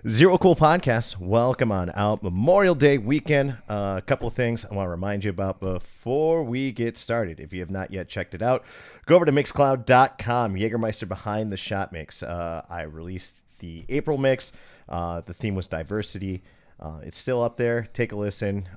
Zerocool Podcast, welcome on out. Memorial Day weekend. A couple of things I want to remind you about before we get started. If you have not yet checked it out, go over to Mixcloud.com. Jägermeister Behind the Shot Mix. I released the April mix. The theme was diversity. It's still up there. Take a listen.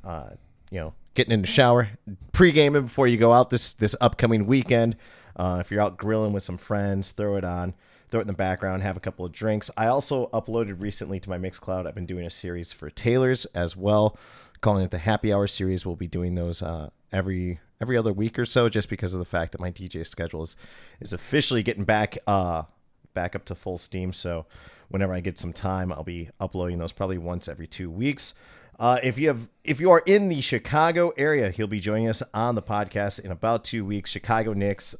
Getting in the shower, pre-gaming before you go out this upcoming weekend. If you're out grilling with some friends, throw it on. Throw it in the background, have a couple of drinks. I also uploaded recently to my Mixcloud. I've been doing a series for tailors as well, calling it the Happy Hour series. We'll be doing those every other week or so, just because of the fact that my DJ schedule is officially getting back up to full steam. So whenever I get some time, I'll be uploading those probably once every 2 weeks. If you are in the Chicago area, he'll be joining us on the podcast in about 2 weeks. Chicago Nick's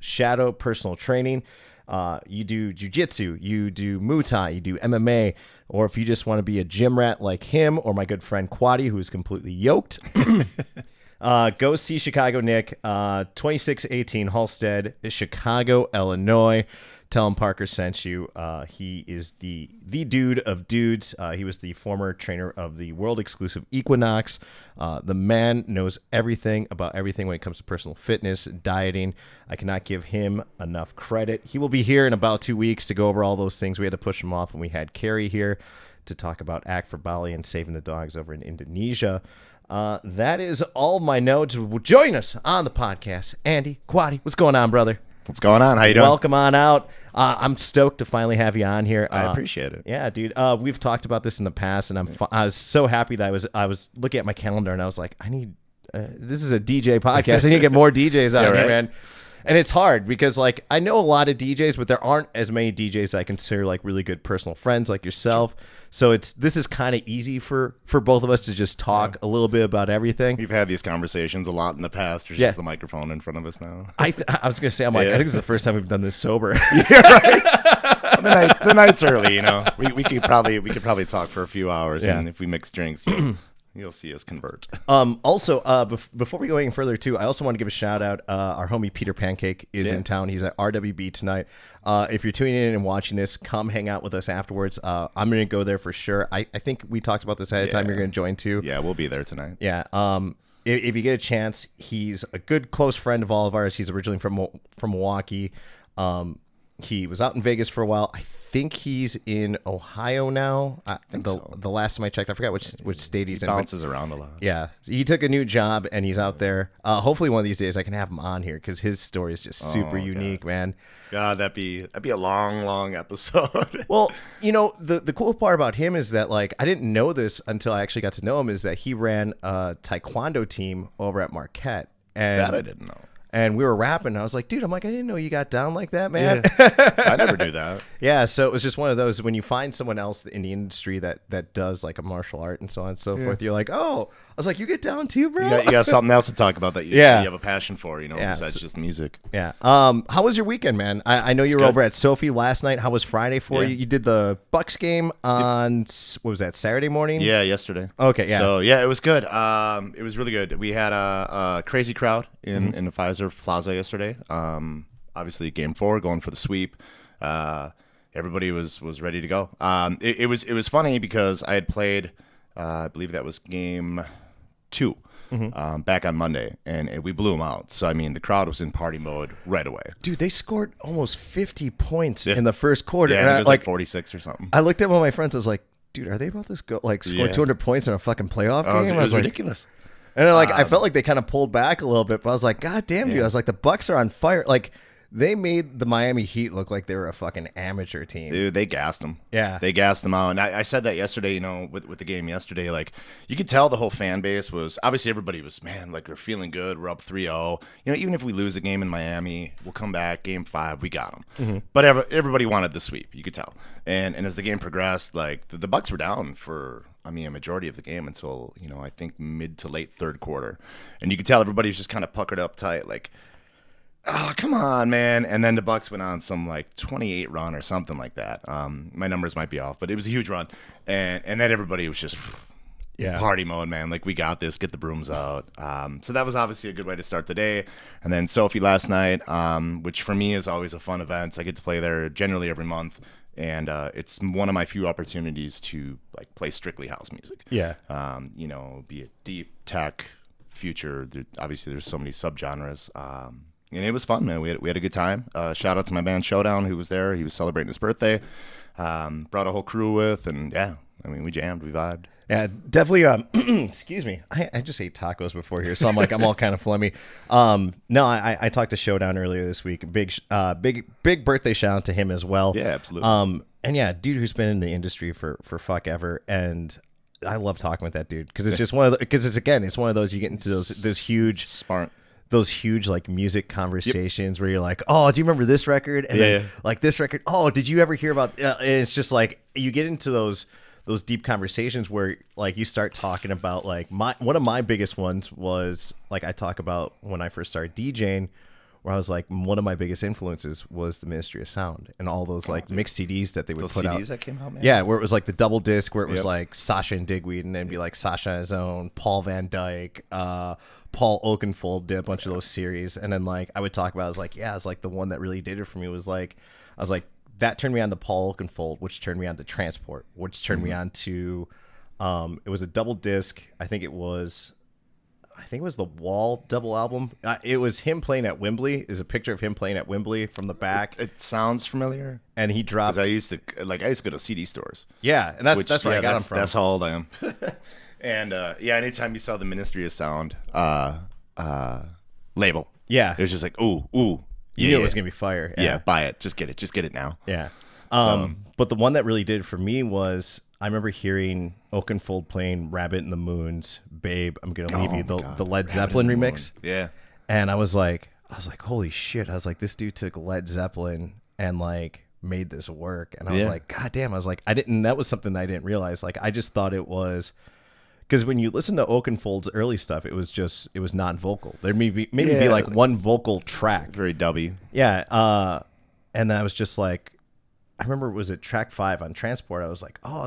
Shadow Personal Training. You do jiu-jitsu, you do Muay Thai, you do MMA, or if you just want to be a gym rat like him or my good friend Quadi, who is completely yoked, go see Chicago Nick, 2618 Halstead, Chicago, Illinois. Tell him Parker sent you. He is the dude of dudes. He was the former trainer of the world exclusive Equinox. The man knows everything about everything when it comes to personal fitness, dieting. I cannot give him enough credit. He will be here in about 2 weeks to go over all those things. We had to push him off when we had Carrie here to talk about Act for Bali and saving the dogs over in Indonesia. That is all my notes. Join us on the podcast. Andy, Quadi, what's going on, brother? What's going on? How you doing? Welcome on out. I'm stoked to finally have you on here. I appreciate it. Yeah, dude. We've talked about this in the past, and I was so happy that I was looking at my calendar, and I was like, I need this is a DJ podcast. I need to get more DJs out here, man. And it's hard because, like, I know a lot of DJs, but there aren't as many DJs that I consider like really good personal friends like yourself. So this is kind of easy for both of us to just talk a little bit about everything. We've had these conversations a lot in the past. There's just the microphone in front of us now. I was gonna say, I think this is the first time we've done this sober. Yeah, right. The night's early, you know. We could probably talk for a few hours, and if we mix drinks, you'll see us convert. Also, before we go any further, too, I also want to give a shout out. Our homie Peter Pancake is in town. He's at RWB tonight. If you're tuning in and watching this, come hang out with us afterwards. I'm going to go there for sure. I think we talked about this ahead of time. You're going to join too. Yeah, we'll be there tonight. Yeah. If you get a chance, he's a good close friend of all of ours. He's originally from Milwaukee. He was out in Vegas for a while. I think he's in Ohio now. The last time I checked, I forgot which state he's in. He bounces around a lot. Yeah, he took a new job and he's out there. Hopefully one of these days I can have him on here because his story is just super unique, man. God, that'd be a long episode. Well, you know, the cool part about him is that, like, I didn't know this until I actually got to know him, is that he ran a taekwondo team over at Marquette. And that I didn't know. And we were rapping. And I was like, dude, I didn't know you got down like that, man. Yeah. I never knew that. Yeah, so it was just one of those, when you find someone else in the industry that does like a martial art and so on and so forth, you're like, oh, I was like, you get down too, bro? You got something else to talk about that you have a passion for, besides just music. Yeah. How was your weekend, man? I know you were over at Sophie last night. How was Friday for you? You did the Bucks game on, what was that, Saturday morning? Yeah, yesterday. Okay, yeah. So, yeah, it was good. It was really good. We had a crazy crowd in the Pfizer Plaza yesterday. Obviously, game 4, going for the sweep. Everybody was ready to go. It was funny because I had played, I believe that was game 2 back on Monday, and we blew them out. So, I mean, the crowd was in party mode right away. Dude, they scored almost 50 points in the first quarter. Yeah, it was like 46 or something. I looked at one of my friends. I was like, dude, are they about to score 200 points in a fucking playoff game? It was ridiculous. And then, I felt like they kind of pulled back a little bit, but I was like, God damn, dude. I was like, the Bucks are on fire. Like, they made the Miami Heat look like they were a fucking amateur team. Dude, they gassed them. Yeah. They gassed them out. And I said that yesterday, with the game yesterday. Like, you could tell the whole fan base was, obviously everybody was, man, like, we're feeling good. We're up 3-0. Even if we lose a game in Miami, we'll come back. Game 5, we got them. But everybody wanted the sweep, you could tell. And as the game progressed, like, the Bucks were down for, a majority of the game until, I think mid to late third quarter. And you could tell everybody was just kind of puckered up tight, like, oh, come on, man. And then the Bucks went on some, like, 28 run or something like that. My numbers might be off, but it was a huge run. And then everybody was just party mode, man. Like, we got this. Get the brooms out. So that was obviously a good way to start the day. And then Sophie last night, which for me is always a fun event. I get to play there generally every month. And it's one of my few opportunities to like play strictly house music. Yeah. You know, be it deep, tech, future. Obviously, there's so many subgenres. And it was fun, man. We had a good time. Shout out to my band Showdown, who was there. He was celebrating his birthday. Brought a whole crew with, and yeah, I mean, we jammed, we vibed. Yeah, definitely. Excuse me. I just ate tacos before here, so I'm like, I'm all kind of phlegmy. No, I talked to Showdown earlier this week. Big birthday shout out to him as well. Yeah, absolutely. And yeah, dude who's been in the industry for fuck ever, and I love talking with that dude because it's just it's one of those you get into those huge smart. Those huge like music conversations where you're like, oh, do you remember this record? And then like this record. Oh, did you ever hear about? And it's just like you get into those deep conversations where like you start talking about like one of my biggest ones was like I talk about when I first started DJing, where I was like one of my biggest influences was the Ministry of Sound and all those like mixed CDs that they would put out. CDs that came out, man. Yeah, where it was like the double disc, where it was like Sasha and Digweed, and then it'd be like Sasha on his own, Paul Van Dyke, Paul Oakenfold did a bunch of those series, and then like I would talk about, I was like, yeah, it's like the one that really did it for me was like, I was like, that turned me on to Paul Oakenfold, which turned me on to Transport, which turned me on to, it was a double disc. I think it was the Wall double album. It was him playing at Wembley. Is a picture of him playing at Wembley from the back. It sounds familiar. And he dropped. I used to go to CD stores. Yeah, and that's where I got him from. That's how old I am. And anytime you saw the Ministry of Sound label, it was just like, ooh. You knew it was gonna be fire. Yeah, buy it. Just get it now. Yeah. But the one that really did it for me was I remember hearing Oakenfold playing Rabbit in the Moon's Babe, I'm Gonna Leave You, the Led Zeppelin remix. Yeah. And I was like, holy shit. I was like, this dude took Led Zeppelin and like made this work. And I was like, God damn. I was like, that was something that I didn't realize. Like, I just thought it was, because when you listen to Oakenfold's early stuff, it was non-vocal. There maybe be like one vocal track. Very dubby. Yeah. And I was just like, I remember, was it track 5 on Transport? I was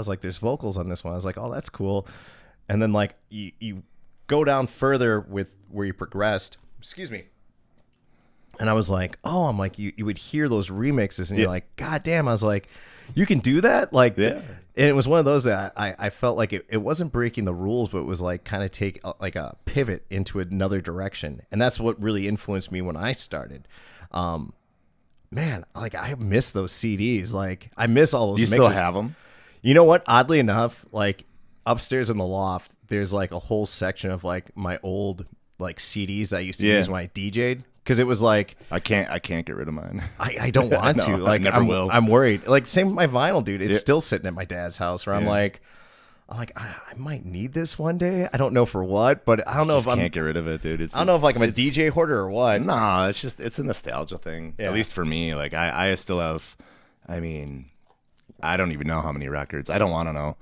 like, there's vocals on this one. I was like, oh, that's cool. And then like you go down further with where you progressed. Excuse me. And I was like, oh, I'm like, you would hear those remixes and you're like, God damn. I was like, you can do that? Like, and it was one of those that I felt like it wasn't breaking the rules, but it was like kind of take like a pivot into another direction. And that's what really influenced me when I started. Man, like I miss those CDs. Like I miss all those mixes. Do you still have them? You know what? Oddly enough, like upstairs in the loft, there's like a whole section of like my old like CDs I used to use when I DJ'd. Because it was like I can't get rid of mine. I don't want to. Like I never will. I'm worried. Like same with my vinyl, dude. It's still sitting at my dad's house where I'm like I might need this one day. I don't know for what, but I don't know if I can't get rid of it, dude. I don't know if like I'm a DJ hoarder or what. Nah, it's a nostalgia thing. At least for me. Like I still have. I mean, I don't even know how many records. I don't want to know,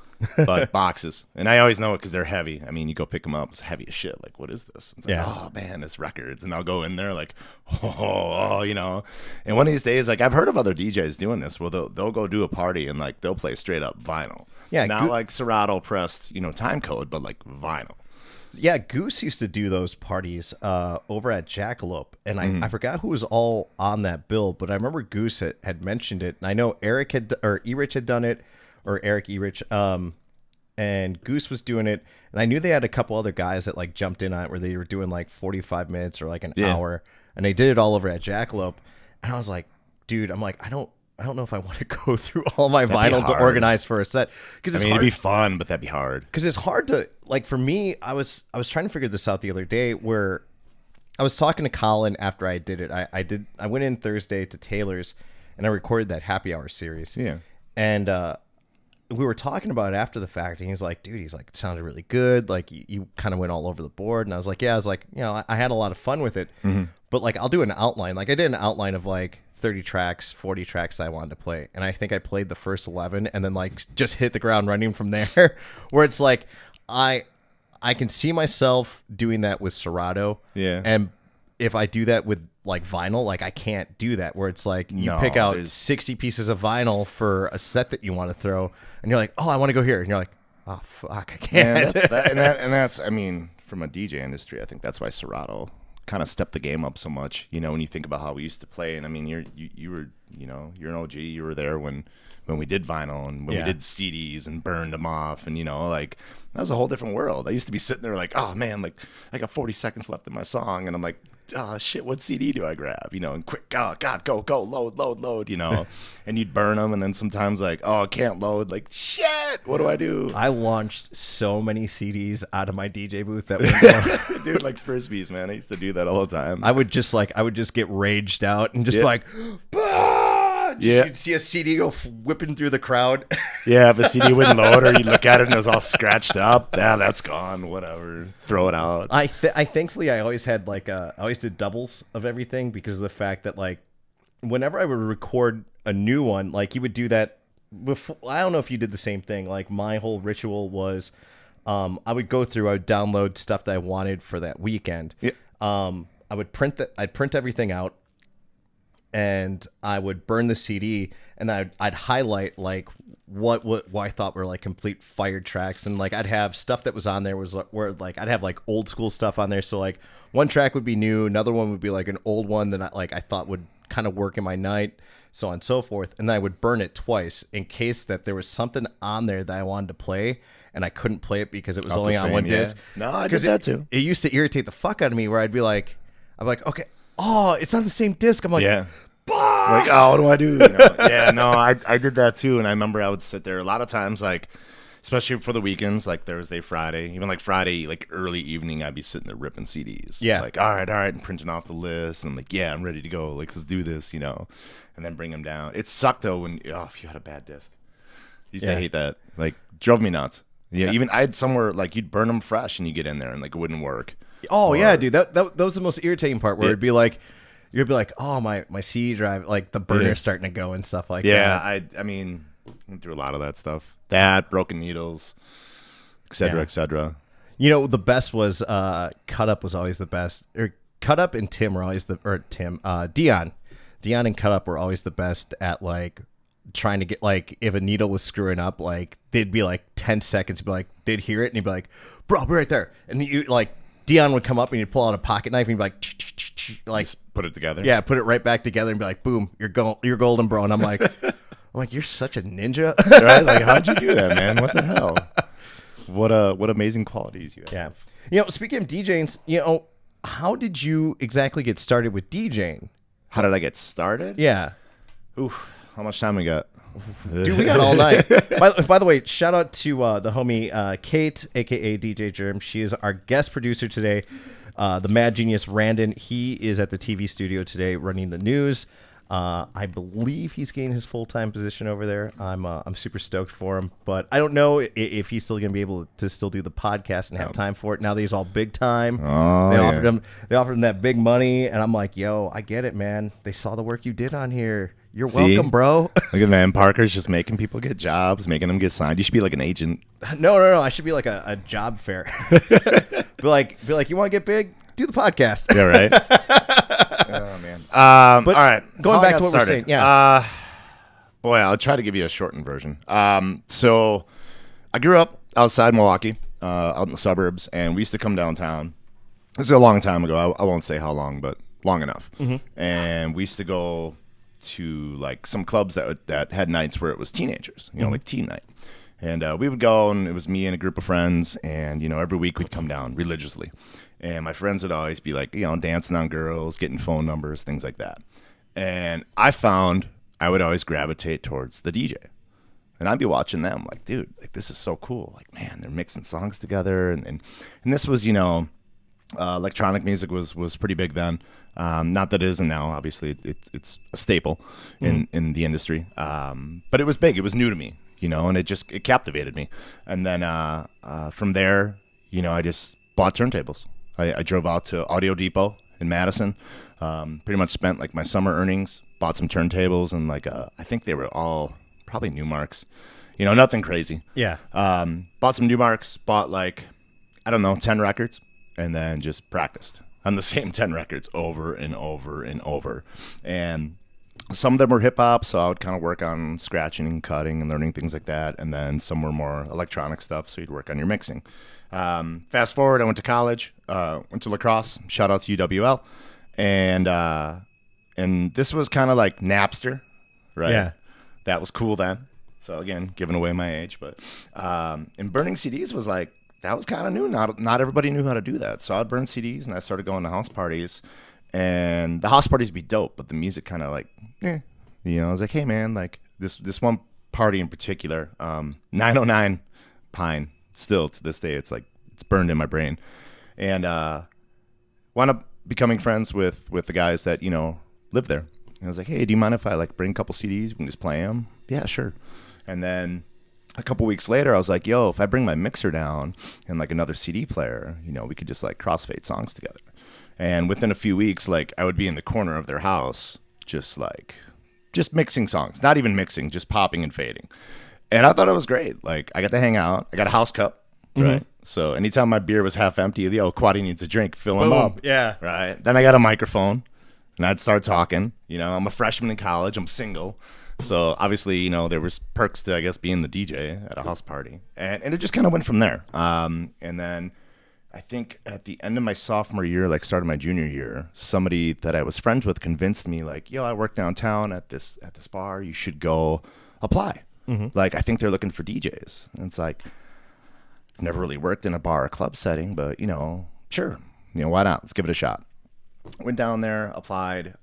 but boxes, and I always know it because they're heavy. I mean, you go pick them up, it's heavy as shit. Like, what is this? It's like, oh man, it's records, and I'll go in there like, oh, you know. And one of these days, like I've heard of other DJs doing this. Well, they'll go do a party and like they'll play straight up vinyl. Yeah, not like Serato pressed, time code, but like vinyl. Yeah, Goose used to do those parties over at Jackalope, and I forgot who was all on that bill, but I remember Goose had mentioned it, and I know Erich had done it, or Eric Erich, and Goose was doing it, and I knew they had a couple other guys that like jumped in on it where they were doing like 45 minutes or like an hour, and they did it all over at Jackalope, and I was like, dude, I'm like, I don't know if I want to go through all my vinyl to organize for a set. Because I mean, it'd be fun, but that'd be hard. Because it's hard to, like, for me, I was trying to figure this out the other day where I was talking to Colin after I did it. I went in Thursday to Taylor's and I recorded that happy hour series. Yeah. And we were talking about it after the fact, and he's like, dude, it sounded really good. Like, you kind of went all over the board. And I was like, yeah, I had a lot of fun with it. Mm-hmm. But, like, I'll do an outline. Like, I did an outline of, like, 30 tracks, 40 tracks that I wanted to play. And I think I played the first 11 and then like just hit the ground running from there where it's like, I can see myself doing that with Serato. Yeah. And if I do that with like vinyl, like I can't do that where it's like you pick out 60 pieces of vinyl for a set that you want to throw and you're like, oh, I want to go here. And you're like, oh, fuck, I can't. Yeah, and that's, I mean, from a DJ industry, I think that's why Serato kind of stepped the game up so much, when you think about how we used to play. And I mean, you were, you're an OG. You were there when we did vinyl and when we did CDs and burned them off, and like that was a whole different world. I used to be sitting there like, oh man, like I got 40 seconds left in my song, and I'm like, oh shit, what CD do I grab? And quick, God, go, load, and you'd burn them, and then sometimes like, oh, I can't load, like shit, what do I do? I launched so many CDs out of my DJ booth that window. Dude, like frisbees, man. I used to do that all the time. I would just get raged out and just be like, bah! You'd see a CD go whipping through the crowd. Yeah, if a CD wouldn't load, or you look at it and it was all scratched up, that's gone. Whatever, throw it out. I thankfully I always had I always did doubles of everything, because of the fact that like whenever I would record a new one, like you would do that before. I don't know if you did the same thing. Like my whole ritual was, I would download stuff that I wanted for that weekend. Yeah. I'd print everything out, and I would burn the CD, and I'd highlight like what I thought were like complete fire tracks, and like I'd have stuff that was on there where like I'd have like old school stuff on there. So like one track would be new, another one would be like an old one that I thought would kind of work in my night, so on and so forth. And then I would burn it twice in case that there was something on there that I wanted to play and I couldn't play it because it was only on one disc. No, I did that too. It used to irritate the fuck out of me where I'd be like, okay, oh, it's on the same disc. I'm like, yeah. Like, oh, what do I do? Yeah, no, I did that too. And I remember I would sit there a lot of times, like, especially for the weekends, like Thursday, Friday, even like Friday, like early evening, I'd be sitting there ripping CDs. Yeah. Like, all right, and printing off the list. And I'm like, yeah, I'm ready to go. Like, let's do this, and then bring them down. It sucked though if you had a bad disc. I used to hate that. Like, drove me nuts. Yeah, even I had somewhere like you'd burn them fresh and you get in there and like it wouldn't work. Oh, yeah, dude. That was the most irritating part, where it'd be like, you'd be like, oh, my CD drive, like the burner's starting to go and stuff like that. Yeah, I mean, went through a lot of that stuff. That, broken needles, et cetera, et cetera. The best was Cut Up was always the best. Or Cut Up and Tim were always Dion and Cut Up were always the best at like trying to get, like, if a needle was screwing up, like they'd be like 10 seconds, be like, they'd hear it and he'd be like, bro, be right there. And you like, Dion would come up and you'd pull out a pocket knife and he'd be like just put it together. Yeah, put it right back together and be like, boom, you're golden, bro. And I'm like, you're such a ninja. Right? Like, how'd you do that, man? What the hell? What amazing qualities you have. Yeah. Speaking of DJing, how did you exactly get started with DJing? How did I get started? Yeah. Ooh, how much time we got? Dude, we got all night. By the way, shout out to the homie Kate, aka DJ Germ. She is our guest producer today. The mad genius Randon, he is at the TV studio today running the news. I believe he's gained his full-time position over there. I'm super stoked for him, but I don't know if he's still going to be able to still do the podcast and have time for it now that he's all big time. They offered him that big money, and I'm like, yo, I get it, man. They saw the work you did on here. You're welcome, bro. Look at man, Parker's just making people get jobs, making them get signed. You should be like an agent. No. I should be like a job fair. be like, you want to get big? Do the podcast. Yeah, right. Oh man. But all right, going back to what we're saying. Yeah. Boy, I'll try to give you a shortened version. So I grew up outside Milwaukee, out in the suburbs, and we used to come downtown. This is a long time ago. I won't say how long, but long enough. Mm-hmm. And we used to go to like some clubs that had nights where it was teenagers, like teen night. And we would go, and it was me and a group of friends, and every week we'd come down religiously. And my friends would always be like, dancing on girls, getting phone numbers, things like that. And I found I would always gravitate towards the DJ. And I'd be watching them like, dude, like this is so cool. Like, man, they're mixing songs together. And this was, electronic music was pretty big then. Not that it isn't now. Obviously, it's a staple in the industry. But it was big. It was new to me, and it captivated me. And then from there, I just bought turntables. I drove out to Audio Depot in Madison. Pretty much spent like my summer earnings, bought some turntables, and like I think they were all probably Newmarks. Nothing crazy. Yeah. Bought some Newmarks. Bought like 10 records, and then just practiced on the same 10 records over and over and over. And some of them were hip hop, so I would kind of work on scratching and cutting and learning things like that. And then some were more electronic stuff, so you'd work on your mixing. Fast forward, I went to college, went to lacrosse. Shout out to UWL, and this was kind of like Napster, right? Yeah. That was cool then. So again, giving away my age, but and burning CDs was like, that was kind of new. Not everybody knew how to do that. So I'd burn CDs, and I started going to house parties, and the house parties would be dope, but the music kind of like, I was like, hey man, like this one party in particular, 909 Pine, still to this day, it's burned in my brain, and wound up becoming friends with the guys that live there. And I was like, hey, do you mind if I like bring a couple CDs? We can just play them. Yeah, sure. And then a couple weeks later, I was like, yo, if I bring my mixer down and like another CD player, we could just like crossfade songs together. And within a few weeks, like I would be in the corner of their house, just mixing songs, not even mixing, just popping and fading. And I thought it was great. Like I got to hang out. I got a house cup, right? So anytime my beer was half empty, Quadi needs a drink, fill him up. Yeah. Right. Then I got a microphone and I'd start talking. I'm a freshman in college. I'm single. So obviously, there was perks to, I guess, being the DJ at a house party. And it just kind of went from there. And then I think at the end of my sophomore year, like started my junior year, somebody that I was friends with convinced me like, yo, I work downtown at this bar. You should go apply. Like, I think they're looking for DJs. And it's like, I've never really worked in a bar or club setting, but, sure. Why not? Let's give it a shot. Went down there, applied,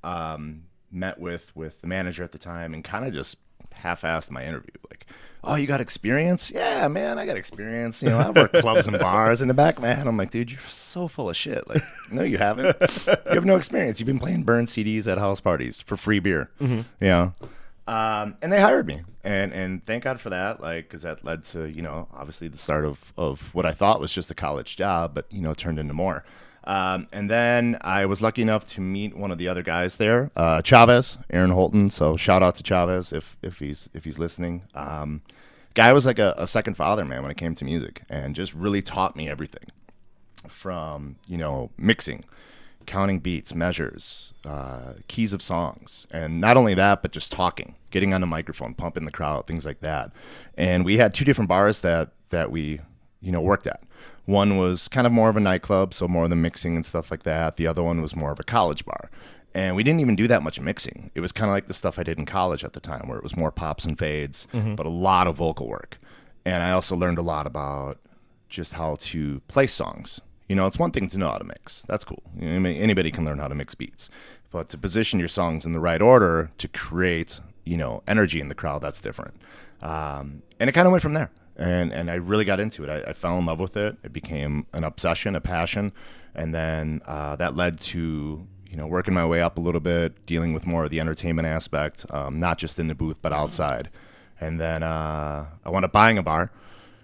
met with the manager at the time, and kind of just half-assed my interview. Like, oh, you got experience? Yeah, man, I got experience. I work clubs and bars. In the back of my head, I'm like, dude, you're so full of shit. Like, no, you haven't. You have no experience. You've been playing burned CDs at house parties for free beer. And they hired me, and thank God for that. Like, because that led to obviously the start of what I thought was just a college job, but turned into more. And then I was lucky enough to meet one of the other guys there, Chavez, Aaron Holton. So shout out to Chavez if he's listening. Guy was like a second father, man, when it came to music, and just really taught me everything from mixing, counting beats, measures, keys of songs, and not only that, but just talking, getting on the microphone, pumping the crowd, things like that. And we had two different bars that we worked at. One was kind of more of a nightclub, so more of the mixing and stuff like that. The other one was more of a college bar. And we didn't even do that much mixing. It was kind of like the stuff I did in college at the time, where it was more pops and fades, but a lot of vocal work. And I also learned a lot about just how to play songs. It's one thing to know how to mix. That's cool. Anybody can learn how to mix beats. But to position your songs in the right order to create, energy in the crowd, that's different. And it kind of went from there. And I really got into it. I fell in love with it. It became an obsession, a passion. And then that led to, working my way up a little bit, dealing with more of the entertainment aspect, not just in the booth, but outside. And then I wound up buying a bar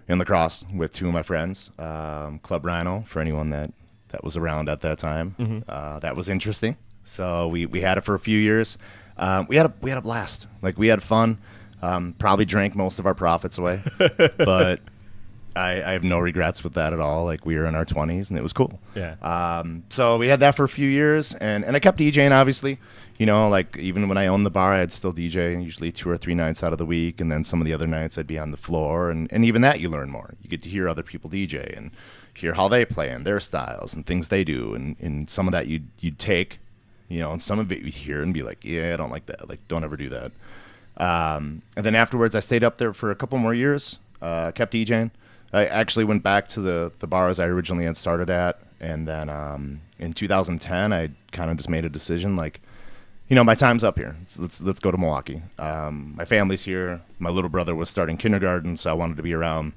in La Crosse with two of my friends, Club Rhino, for anyone that was around at that time. That was interesting. So we had it for a few years. We had a blast. Like, we had fun. Probably drank most of our profits away, but I have no regrets with that at all. Like, we were in our 20s and it was cool. Yeah. So we had that for a few years, and I kept DJing, obviously. Like, even when I owned the bar, I'd still DJ usually 2 or 3 nights out of the week, and then some of the other nights I'd be on the floor, and even that you learn more. You get to hear other people DJ and hear how they play and their styles and things they do, and some of that you'd take, and some of it you'd hear and be like, yeah, I don't like that. Like, don't ever do that. And then afterwards, I stayed up there for a couple more years, kept DJing. I actually went back to the bars I originally had started at, and then in 2010, I kind of just made a decision, like, my time's up here. Let's go to Milwaukee. My family's here. My little brother was starting kindergarten, so I wanted to be around,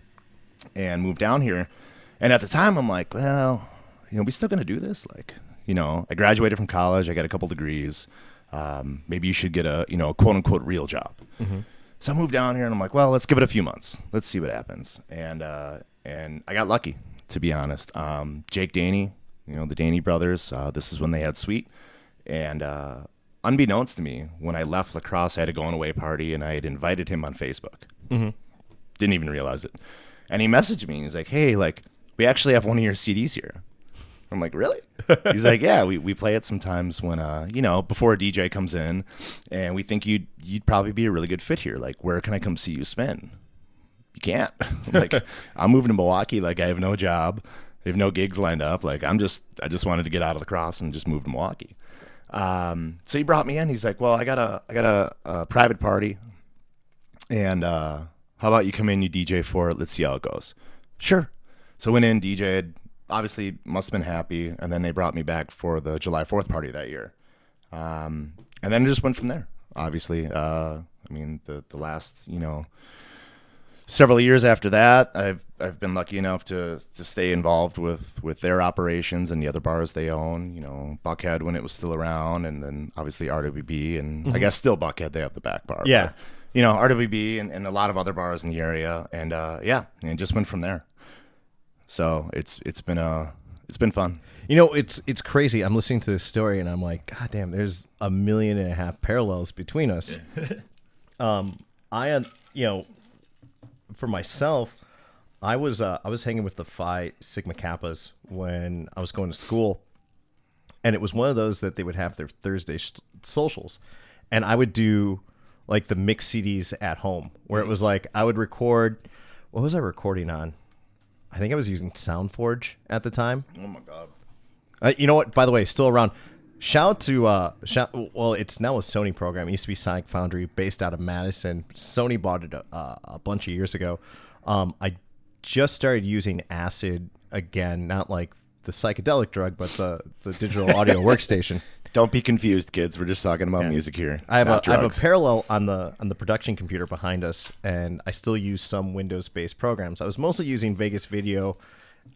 and moved down here. And at the time, I'm like, well, we still gonna do this? Like, I graduated from college. I got a couple degrees. Maybe you should get a quote unquote real job. So I moved down here and I'm like, well, let's give it a few months. Let's see what happens. And I got lucky, to be honest. Jake Daney, the Daney brothers, this is when they had Sweet. And unbeknownst to me, when I left La Crosse, I had a going away party and I had invited him on Facebook. Didn't even realize it. And he messaged me and he's like, hey, like, we actually have one of your CDs here. I'm like, really? He's like, yeah, we play it sometimes when, before a DJ comes in, and we think you'd probably be a really good fit here. Like, where can I come see you spin? You can't. I'm like, I'm moving to Milwaukee. Like, I have no job. I have no gigs lined up. Like, I just wanted to get out of the cross and just move to Milwaukee. So he brought me in. He's like, well, I got a private party, and how about you come in, you DJ for it? Let's see how it goes. Sure. So went in, DJ'd. Obviously, must have been happy, and then they brought me back for the July 4th party that year. And then it just went from there, obviously. The last, several years after that, I've been lucky enough to stay involved with their operations and the other bars they own. Buckhead when it was still around, and then obviously RWB, and I guess still Buckhead, they have the back bar. Yeah. But, RWB and a lot of other bars in the area, and and it just went from there. So it's been fun. It's crazy. I'm listening to this story and I'm like, God damn, there's 1.5 million parallels between us. For myself, I was hanging with the Phi Sigma Kappas when I was going to school, and it was one of those that they would have their Thursday socials, and I would do like the mix CDs at home, where it was like I would record. What was I recording on? I think I was using SoundForge at the time. Oh my God! You know what? By the way, still around. Shout to well, it's now a Sony program. It used to be Sonic Foundry, based out of Madison. Sony bought it a bunch of years ago. I just started using Acid again, not like the psychedelic drug, but the digital audio workstation. Don't be confused, kids. We're just talking about music here. I have a parallel on the production computer behind us, and I still use some Windows-based programs. I was mostly using Vegas Video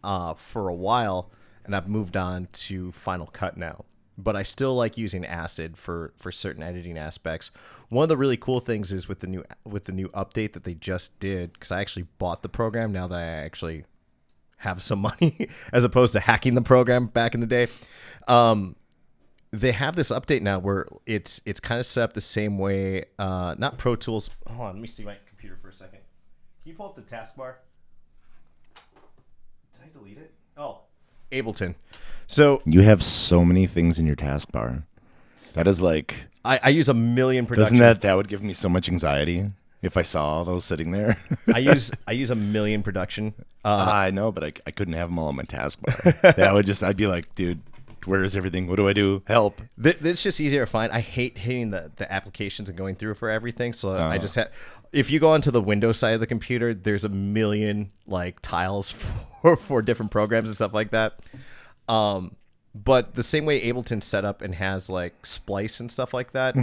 for a while, and I've moved on to Final Cut now. But I still like using Acid for certain editing aspects. One of the really cool things is with the new update that they just did, because I actually bought the program now that I actually have some money, as opposed to hacking the program back in the day. They have this update now where it's kind of set up the same way. Not Pro Tools. Hold on, let me see my computer for a second. Can you pull up the taskbar? Did I delete it? Oh, Ableton. So you have so many things in your taskbar. That is like I use 1 million production. Doesn't that would give me so much anxiety if I saw all those sitting there? I use 1 million production. I know, but I couldn't have them all on my taskbar. I'd be like, dude, where is everything? What do I do? Help. It's just easier to find. I hate hitting the applications and going through for everything. So I just if you go onto the Windows side of the computer, there's 1 million like tiles for different programs and stuff like that. But the same way Ableton's set up and has like splice and stuff like that,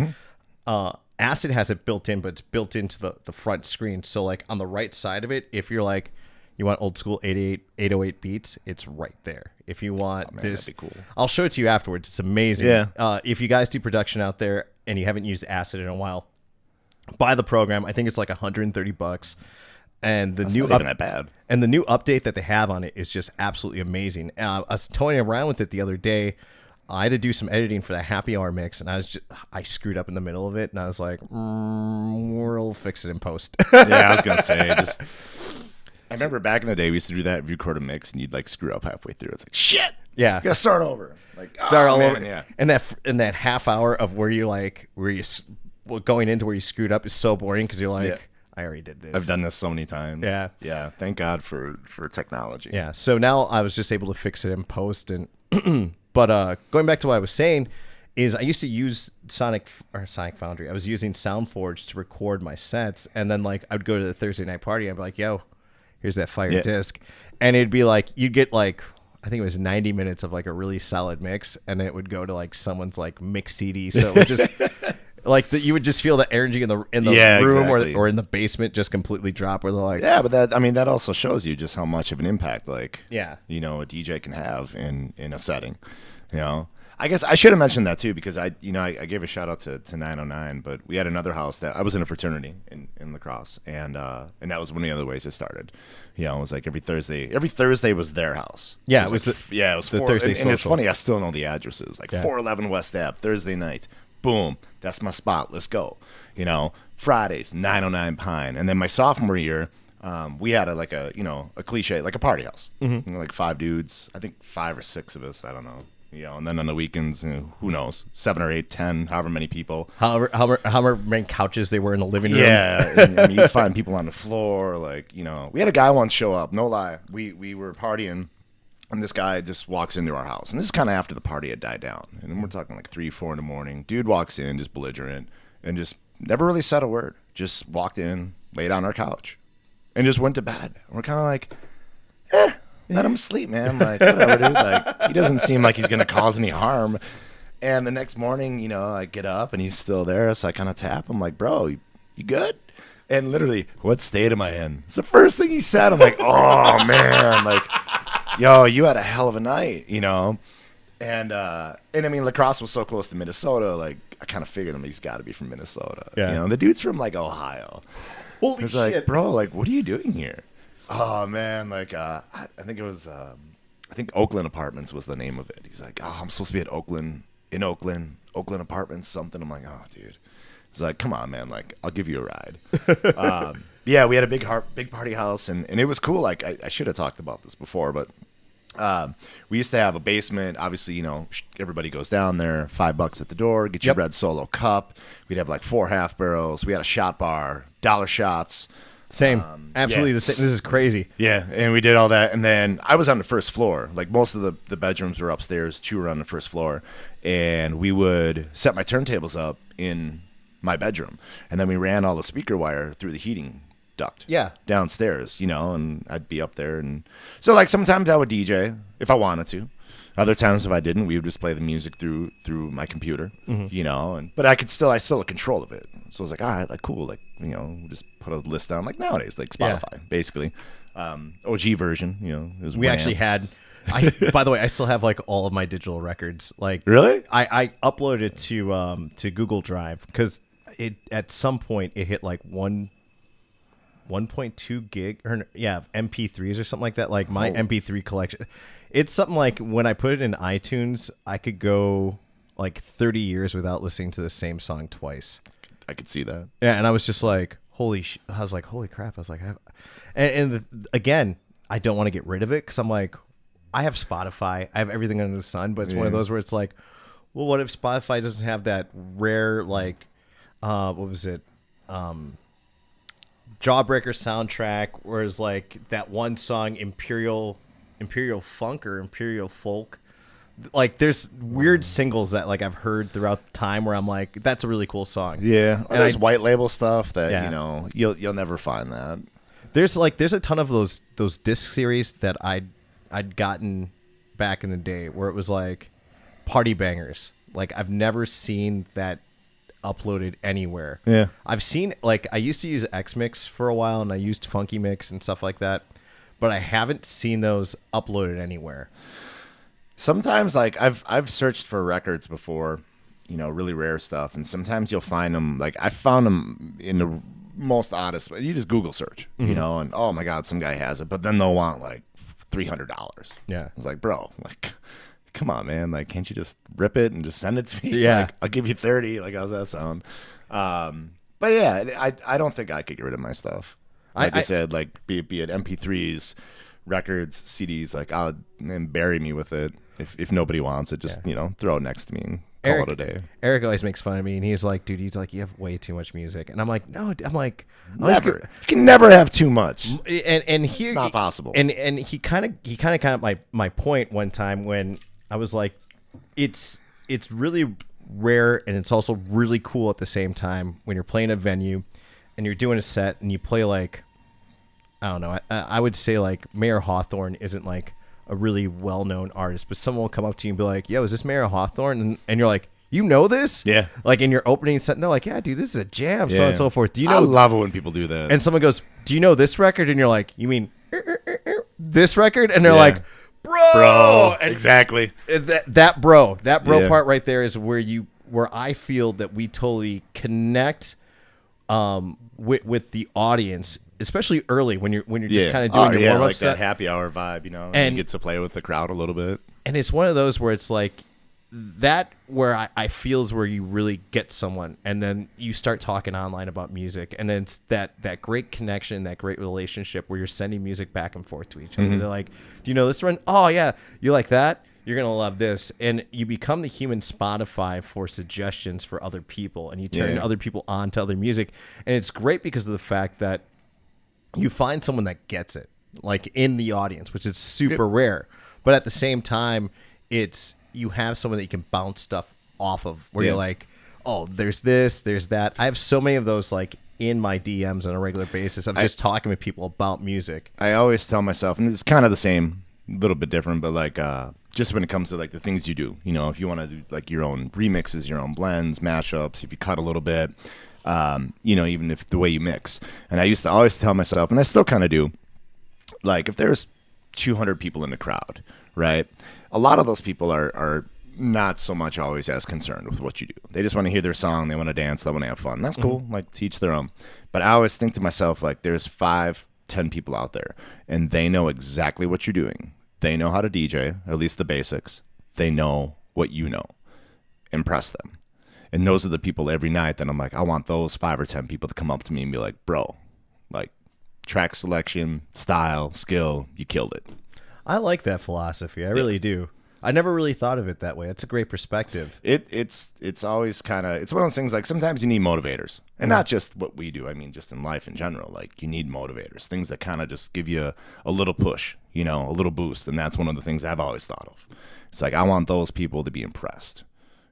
Acid has it built in, but it's built into the front screen. So like on the right side of it, if you're like, you want old school 808 beats, it's right there. If you want this, that'd be cool. I'll show it to you afterwards. It's amazing. Yeah. If you guys do production out there and you haven't used Acid in a while, buy the program. I think it's like $130. And That's not even that bad. And the new update that they have on it is just absolutely amazing. I was toying around with it the other day. I had to do some editing for that happy hour mix, and I screwed up in the middle of it, and I was like, we'll fix it in post. Yeah, I was gonna say I remember back in the day we used to do that, record a mix, and you'd like screw up halfway through. It's like shit. Yeah, you gotta start over. Like start all over. Yeah. And that half hour of where you going into where you screwed up is so boring because you're like. Yeah. I already did this. I've done this so many times. Yeah. Thank God for technology. Yeah. So now I was just able to fix it in post, and but going back to what I was saying is I used to use Sonic Foundry. I was using SoundForge to record my sets, and then like I'd go to the Thursday night party and I'd be like, "Yo, here's that fire disc," and it'd be like you'd get like I think it was 90 minutes of like a really solid mix, and it would go to like someone's like mix CD, so it would just. Like you would just feel the energy in the room exactly. or in the basement just completely drop. Where they're like, but that also shows you just how much of an impact a DJ can have in a setting. I guess I should have mentioned that too because I gave a shout out to 909, but we had another house that I was in a fraternity in lacrosse, and that was one of the other ways it started. It was like every Thursday was their house. Yeah, it was the Thursday social. And it's funny, I still know the addresses, like 411 West Ave, Thursday night. Boom, that's my spot. Let's go. Fridays, 909 Pine. And then my sophomore year, We had a cliche, like a party house, Mm-hmm. like 5 dudes, I think 5 or 6 of us, I don't know. And then on the weekends, who knows, 7 or 8, 10, however many people. However many couches they were in the living room. Yeah, and you'd find people on the floor. Like, we had a guy once show up. No lie, we were partying, and this guy just walks into our house, and this is kind of after the party had died down, and then we're talking like 3, 4 in the morning. Dude walks in, just belligerent, and just never really said a word. Just walked in, laid on our couch, and just went to bed. And we're kind of like, let him sleep, man. Like, whatever, dude. Like, he doesn't seem like he's gonna cause any harm. And the next morning, I get up and he's still there. So I kind of tap him, like, bro, you good? And literally, what state am I in? It's the first thing he said. I'm like, oh man, like, yo, you had a hell of a night, And I mean, lacrosse was so close to Minnesota. Like, I kind of figured he's got to be from Minnesota. Yeah. The dude's from like Ohio. Holy It's shit. like, bro, like, what are you doing here? Oh man, like I think it was I think Oakland Apartments was the name of it. He's like, oh, I'm supposed to be at Oakland Apartments, something. I'm like, oh, dude. He's like, come on, man, like, I'll give you a ride. Yeah, we had a big party house, and it was cool. Like, I should have talked about this before, but we used to have a basement. Obviously, everybody goes down there, $5 at the door, get your red Solo cup. We'd have like 4 half barrels. We had a shot bar, dollar shots. Same. Absolutely the same. This is crazy. Yeah, and we did all that, and then I was on the first floor. Like, most of the bedrooms were upstairs, 2 were on the first floor, and we would set my turntables up in my bedroom, and then we ran all the speaker wire through the heating duct downstairs, and I'd be up there. And so, like, sometimes I would DJ if I wanted to. Other times, if I didn't, we would just play the music through my computer, but I still had control of it. So I was like, all right, like, cool, like, just put a list down, like nowadays, like Spotify, basically. OG version, it was We actually had. By the way, I still have like all of my digital records. Like, really, I uploaded it to Google Drive because it at some point it hit like 1.2 gig or MP3s or something like that. Like my MP3 collection. It's something like when I put it in iTunes, I could go like 30 years without listening to the same song twice. I could see that. Yeah, and I was just like, holy crap. I was like, again, I don't want to get rid of it because I'm like, I have Spotify. I have everything under the sun, but it's one of those where it's like, well, what if Spotify doesn't have that rare, like, what was it? Jawbreaker soundtrack, whereas like that one song, Imperial Funk or Imperial Folk. Like, there's weird singles that like I've heard throughout time where I'm like, that's a really cool song. Yeah, and there's white label stuff that you'll never find that. There's a ton of those disc series that I'd gotten back in the day where it was like party bangers. Like, I've never seen that uploaded anywhere. Yeah, I've seen, like, I used to use Xmix for a while and I used Funky Mix and stuff like that, but I haven't seen those uploaded anywhere. Sometimes, like, I've searched for records before, really rare stuff, and sometimes you'll find them. Like, I found them in the most oddest way. You just Google search, and oh my God, some guy has it, but then they'll want like $300. Yeah, I was like, bro, like, come on, man, like, can't you just rip it and just send it to me? Yeah, like, I'll give you 30. Like, how's that sound? But yeah, I don't think I could get rid of my stuff. Like I said, like, be it MP3s, records, CDs, like, and bury me with it. If nobody wants it, just throw it next to me and call it a day. Eric always makes fun of me, and he's like, "Dude, you have way too much music," and I'm like, "No, I'm like, never. You can never have too much, and here it's not possible." And he kind of got my point one time when I was like, "It's really rare, and it's also really cool at the same time when you're playing a venue, and you're doing a set, and you play like, I don't know, I would say like Mayor Hawthorne isn't like a really well-known artist, but someone will come up to you and be like, yo, is this Mayor Hawthorne? And you're like, you know this? Yeah. Like, in your opening set, no, like, yeah, dude, this is a jam, so on and so forth. Do you know? I love it when people do that. And someone goes, do you know this record? And you're like, you mean this record? And they're like, bro. And exactly. That bro part right there is where I feel that we totally connect with the audience, especially early when you're just kind of doing your warm-up like set. That happy hour vibe, and you get to play with the crowd a little bit. And it's one of those where it's like, that where I feel is where you really get someone, and then you start talking online about music, and then it's that great connection, that great relationship where you're sending music back and forth to each other. They're like, do you know this one? Oh yeah, you like that? You're going to love this. And you become the human Spotify for suggestions for other people, and you turn other people on to other music. And it's great because of the fact that you find someone that gets it, like in the audience, which is super rare. But at the same time, you have someone that you can bounce stuff off of, where you're like, oh, there's this, there's that. I have so many of those like in my DMs on a regular basis. I'm just talking with people about music. I always tell myself, and it's kind of the same, a little bit different, but like just when it comes to like the things you do, you know, if you want to do like your own remixes, your own blends, mashups, if you cut a little bit, you know, even if the way you mix. And I used to always tell myself, and I still kind of do, like if there's 200 people in the crowd, right? A lot of those people are not so much always as concerned with what you do. They just want to hear their song. They want to dance. They want to have fun. That's cool. Like, to each their own. But I always think to myself, like, there's 5, 10 people out there, and they know exactly what you're doing. They know how to DJ, or at least the basics. They know what you know. Impress them. And those are the people every night that I'm like, I want those 5 or 10 people to come up to me and be like, bro, like, track selection, style, skill, you killed it. I like that philosophy. I really do. I never really thought of it that way. It's a great perspective. It's always kind of, it's one of those things, like sometimes you need motivators, and not just what we do. I mean, just in life in general, like you need motivators, things that kind of just give you a little push, you know, a little boost. And that's one of the things I've always thought of. It's like, I want those people to be impressed.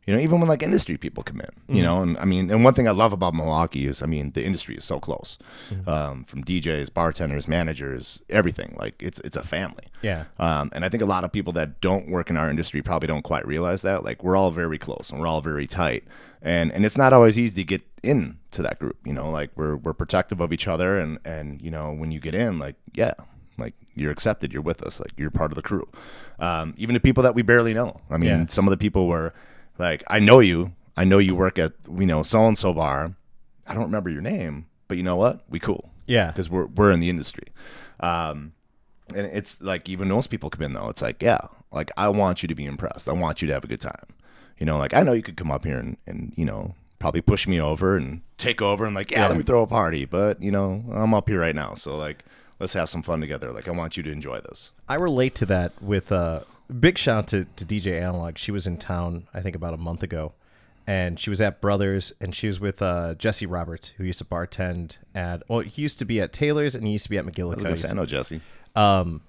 You know, even when like industry people come in, you know, and I mean, and one thing I love about Milwaukee is, I mean, the industry is so close, from DJs, bartenders, managers, everything. Like it's a family. Yeah. And I think a lot of people that don't work in our industry probably don't quite realize that. Like we're all very close and we're all very tight, and it's not always easy to get into that group. You know, like we're protective of each other, and you know, when you get in, like like you're accepted, you're with us, like you're part of the crew. Even the people that we barely know. I mean, some of the people were. Like, I know you work at, you know, so-and-so bar. I don't remember your name, but you know what? We cool. Yeah. Because we're in the industry. And it's like, even those people come in, though. It's like, yeah, like, I want you to be impressed. I want you to have a good time. You know, like, I know you could come up here and you know, probably push me over and take over and like, let me throw a party. But, you know, I'm up here right now. So, like, let's have some fun together. Like, I want you to enjoy this. I relate to that with big shout out to DJ Analog. She was in town, I think, about a month ago, and she was at Brothers, and she was with Jesse Roberts, who used to bartend at. Well, he used to be at Taylor's, and he used to be at McGillicuddy's. I know Jesse. And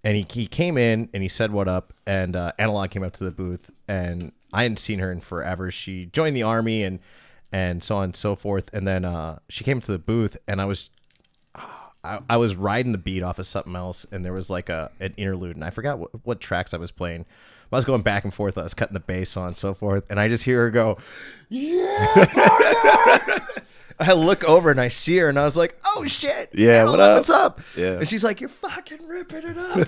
he came in and he said what up, and Analog came up to the booth, and I hadn't seen her in forever. She joined the Army and so on and so forth, and then she came to the booth, and I was riding the beat off of something else, and there was like an interlude, and I forgot what tracks I was playing. I was going back and forth. I was cutting the bass on and so forth, and I just hear her go, yeah! I look over and I see her, and I was like, oh shit, yeah, what's up? Yeah. And she's like, you're fucking ripping it up.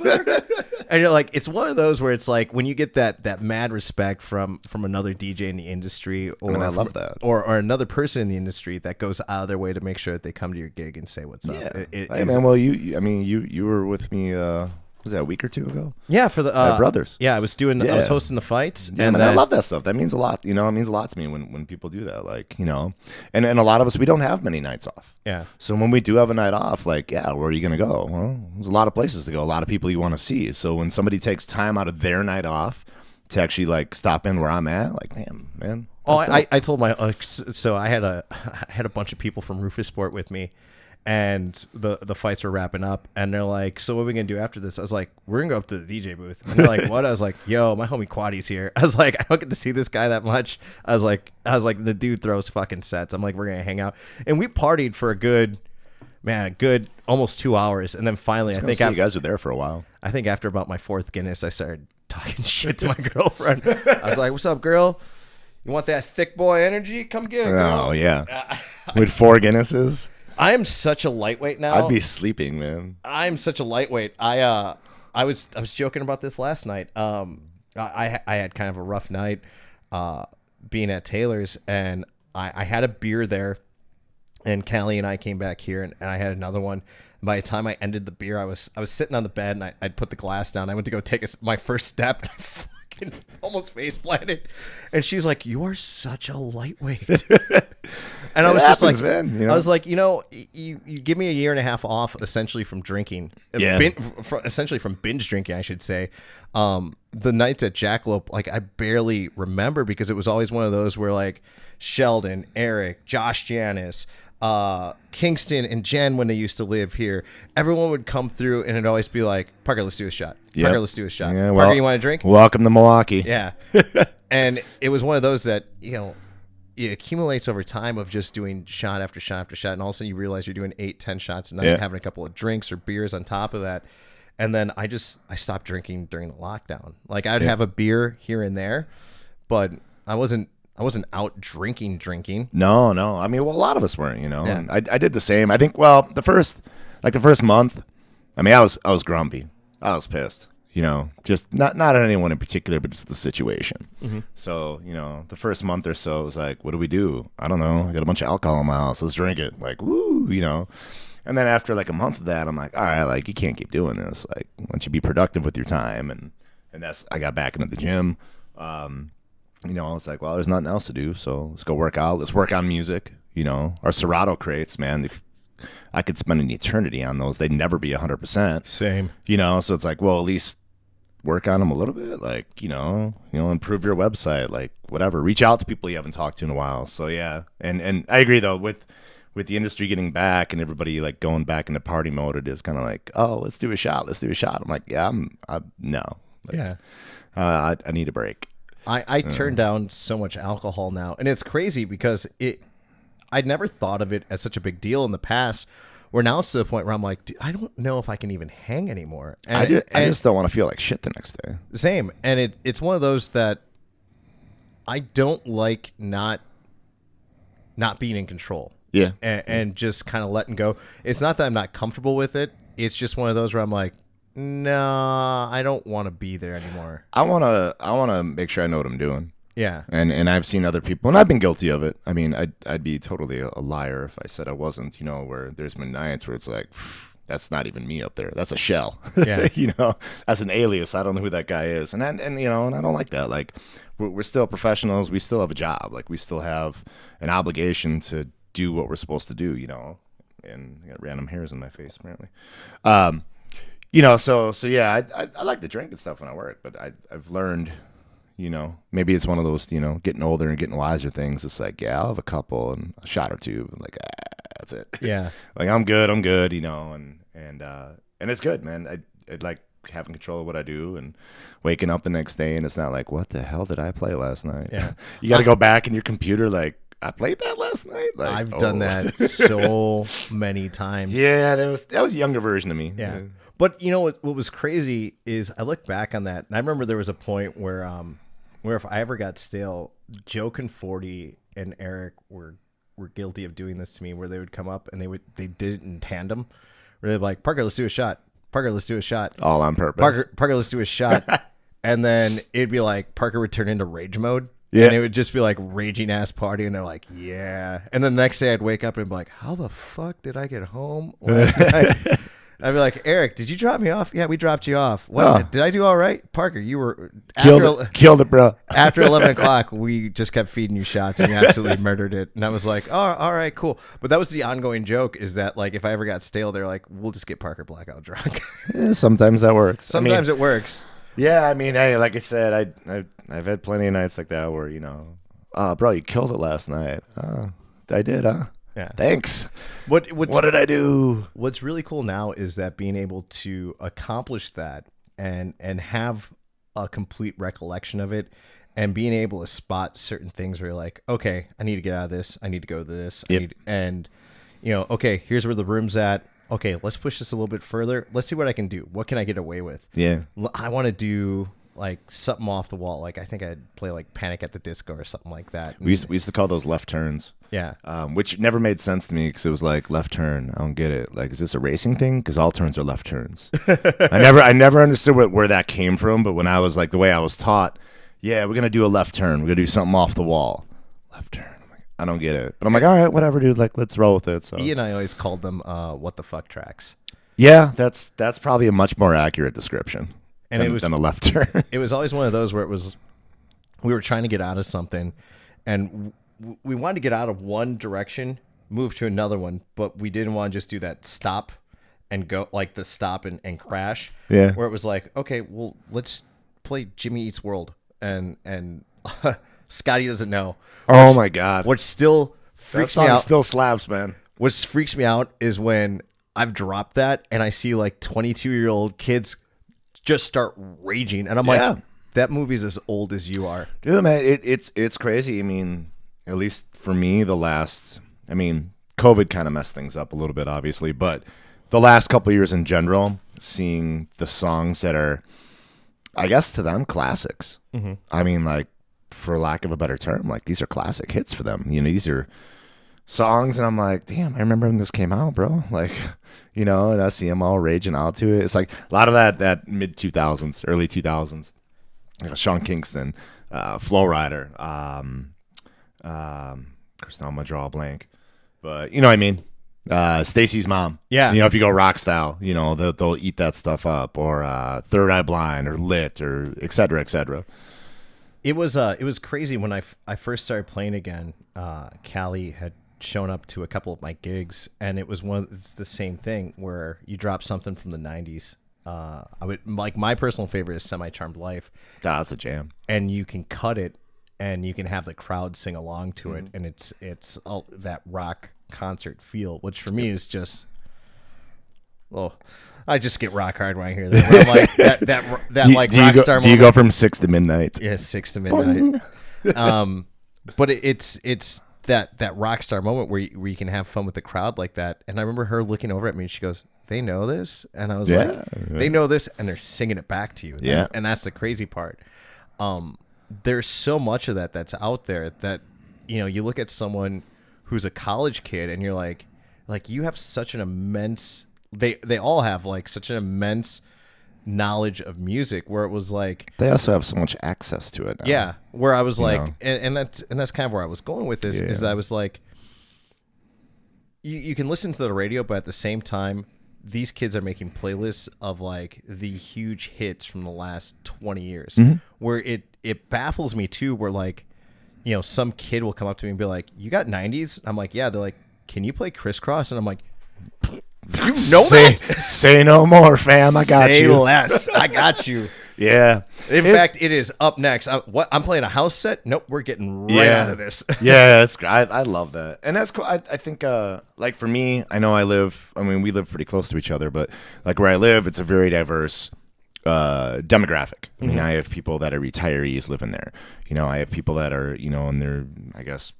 And you're like, it's one of those where it's like when you get that mad respect from another DJ in the industry, or I mean, I love that, or another person in the industry that goes out of their way to make sure that they come to your gig and say what's up. Hey man, well, you were with me. Was that a week or two ago? Yeah, for the Brothers. Yeah, I was hosting the fights, and I love that stuff. That means a lot. You know, it means a lot to me when people do that. Like, you know, and a lot of us, we don't have many nights off. Yeah. So when we do have a night off, like, where are you gonna go? Well, there's a lot of places to go. A lot of people you want to see. So when somebody takes time out of their night off to actually like stop in where I'm at, like, man. Oh, I told my so I had a bunch of people from Rufus Sport with me. And the fights were wrapping up, and they're like, so what are we going to do after this? I was like, we're going to go up to the DJ booth. And they're like, what? I was like, yo, my homie Quadi's here. I was like, I don't get to see this guy that much. I was like, the dude throws fucking sets. I'm like, we're going to hang out. And we partied for a good almost 2 hours. And then finally, I think you guys were there for a while. I think after about my 4th Guinness, I started talking shit to my girlfriend. I was like, what's up, girl? You want that thick boy energy? Come get it, girl. Oh, yeah. With 4 Guinnesses? I am such a lightweight now. I'd be sleeping, man. I'm such a lightweight. I was joking about this last night. I had kind of a rough night being at Taylor's, and I had a beer there, and Callie and I came back here, and I had another one. By the time I ended the beer, I was sitting on the bed, and I'd put the glass down. I went to go take my first step, and I fucking almost face planted. And she's like, "You are such a lightweight." And I was just like, man, you know? I was like, you give me a year and a half off essentially from drinking. Yeah. Essentially from binge drinking, I should say. The nights at Jackalope, like I barely remember because it was always one of those where like Sheldon, Eric, Josh Janis, Kingston and Jen, when they used to live here, everyone would come through and it'd always be like, "Parker, let's do a shot. Yep. Parker, let's do a shot. Yeah, Parker, you want a drink?" Welcome to Milwaukee. Yeah. And it was one of those that, it accumulates over time of just doing shot after shot after shot. And all of a sudden you realize you're doing 8-10 shots and then having a couple of drinks or beers on top of that. And then I stopped drinking during the lockdown. Like I'd have a beer here and there, but I wasn't out drinking. No. I mean, well, a lot of us weren't, Yeah. And I did the same. I think, well, the first month, I mean, I was grumpy. I was pissed, just not at anyone in particular, but just the situation. Mm-hmm. So, the first month or so, it was like, what do we do? I don't know. I got a bunch of alcohol in my house. Let's drink it. Like, woo, And then after like a month of that, I'm like, all right, like you can't keep doing this. Like, why don't you be productive with your time? And I got back into the gym. I was like, well, there's nothing else to do, so let's go work out. Let's work on music. Our Serato crates, man, I could spend an eternity on those. They'd never be 100%. Same. So it's like, well, at least work on them a little bit. Like, improve your website, like whatever. Reach out to people you haven't talked to in a while. So yeah, and I agree though with the industry getting back and everybody like going back into party mode. It is kind of like, oh, let's do a shot. I'm like, yeah, no. Like, Yeah. I need a break. I turn down so much alcohol now, and it's crazy because I'd never thought of it as such a big deal in the past. Where now it's to the point where I'm like, dude, I don't know if I can even hang anymore. And I just don't want to feel like shit the next day. Same, and it's one of those that I don't like not being in control. Yeah, and just kind of letting go. It's not that I'm not comfortable with it. It's just one of those where I'm like, no, I don't want to be there anymore. I wanna make sure I know what I'm doing. Yeah, and I've seen other people, and I've been guilty of it. I mean, I'd be totally a liar if I said I wasn't. Where there's been nights where it's like, that's not even me up there. That's a shell. Yeah, that's an alias. I don't know who that guy is, and I don't like that. Like, we're still professionals. We still have a job. Like, we still have an obligation to do what we're supposed to do. And I got random hairs in my face apparently. So yeah, I like to drink and stuff when I work, but I've learned. Maybe it's one of those, getting older and getting wiser things. It's like, yeah, I'll have a couple and a shot or two. And like, that's it. Yeah. Like, I'm good, and it's good, man. I like having control of what I do and waking up the next day. And it's not like, what the hell did I play last night? Yeah. You got to go back in your computer. Like, I played that last night. Like, I've done that so many times. Yeah. That was a younger version of me. Yeah. But what was crazy is I look back on that and I remember there was a point where if I ever got stale, Joe Conforti and Eric were guilty of doing this to me, where they would come up and they did it in tandem, where they'd be like, Parker, let's do a shot. Parker, let's do a shot. All on purpose. Parker, let's do a shot. And then it'd be like Parker would turn into rage mode. Yeah. And it would just be like raging ass party, and they're like, yeah. And then the next day I'd wake up and be like, how the fuck did I get home last night? I'd be like, Eric, did you drop me off? Yeah, we dropped you off. What? Did I do all right? Parker, you were... Killed it, bro. After 11 o'clock, we just kept feeding you shots, and you absolutely murdered it. And I was like, oh, all right, cool. But that was the ongoing joke, is that, like, if I ever got stale, they're like, we'll just get Parker blackout drunk. Yeah, sometimes that works. Sometimes it works. Yeah, I mean, hey, like I said, I've had plenty of nights like that where, bro, you killed it last night. I did, huh? Yeah. Thanks. What did I do? What's really cool now is that being able to accomplish that and have a complete recollection of it, and being able to spot certain things where you're like, okay, I need to get out of this. I need to go to this. Yep. Okay, here's where the room's at. Okay, let's push this a little bit further. Let's see what I can do. What can I get away with? Yeah. I want to do like something off the wall. Like I think I'd play like Panic at the Disco or something like that. We used to call those left turns. Yeah. Which never made sense to me because it was like left turn. I don't get it. Like, is this a racing thing? Because all turns are left turns. I never understood where that came from. But when I was like the way I was taught, yeah, we're gonna do a left turn. We're gonna do something off the wall. Left turn. I'm like, I don't get it. But I'm like, all right, whatever, dude. Like, let's roll with it. So E and I always called them what the fuck tracks. Yeah, that's probably a much more accurate description. And than a left turn. It was always one of those where it was, we were trying to get out of something, and we wanted to get out of one direction, move to another one, but we didn't want to just do that stop and go, like the stop and crash. Yeah. Where it was like, okay, well, let's play Jimmy Eats World, and Scotty doesn't know. Oh my God. Which still freaks me out. Still slaps, man. What freaks me out is when I've dropped that and I see like 22-year-old kids just start raging, and I'm like, that movie's as old as you are. Dude, man, it's crazy. I mean, at least for me, COVID kind of messed things up a little bit, obviously, but the last couple of years in general, seeing the songs that are, I guess to them, classics. Mm-hmm. I mean, like, for lack of a better term, like, these are classic hits for them. You know, these are songs, and I'm like, damn, I remember when this came out, bro. Like, you know, and I see them all raging out to it. It's like a lot of that mid 2000s, early 2000s. Sean Kingston, Flow Rider. Of course, now I'm gonna draw a blank, but you know what I mean. Stacy's Mom. Yeah. You know, if you go rock style, you know, they'll eat that stuff up, or Third Eye Blind, or Lit, or et cetera, et cetera. It was crazy when I first started playing again. Callie had shown up to a couple of my gigs, and it's the same thing where you drop something from the 90s. I would like, my personal favorite is Semi Charmed Life. That's a jam. And you can cut it, and you can have the crowd sing along to it, and it's all that rock concert feel, which for me is just, I just get rock hard when I hear that. I'm like that like rock star moment. Do you go from 6 to midnight? Yeah, 6 to midnight. But it's that rock star moment where you can have fun with the crowd like that. And I remember her looking over at me, and she goes, "They know this?" And I was like, "They know this, and they're singing it back to you." Yeah. And that's the crazy part. There's so much of that's out there that, you know, you look at someone who's a college kid, and you're like you have such an immense, they all have like such an immense knowledge of music, where it was like, they also have so much access to it now. Yeah, where I was like, and that's kind of where I was going with this, is I was like, you can listen to the radio, but at the same time, these kids are making playlists of like the huge hits from the last 20 years, where it baffles me too, where like, you know, some kid will come up to me and be like, "You got 90s?" I'm like, "Yeah." They're like, "Can you play Crisscross?" And I'm like, Say no more, fam. I got you. Say less. I got you. Yeah. In fact, it is up next. I'm playing a house set? Nope, we're getting right out of this. Yeah, that's great. I love that. And that's cool. I think, like for me, I know we live pretty close to each other, but like where I live, it's a very diverse demographic. I mean, I have people that are retirees living there. You know, I have people that are, you know, in their, I guess,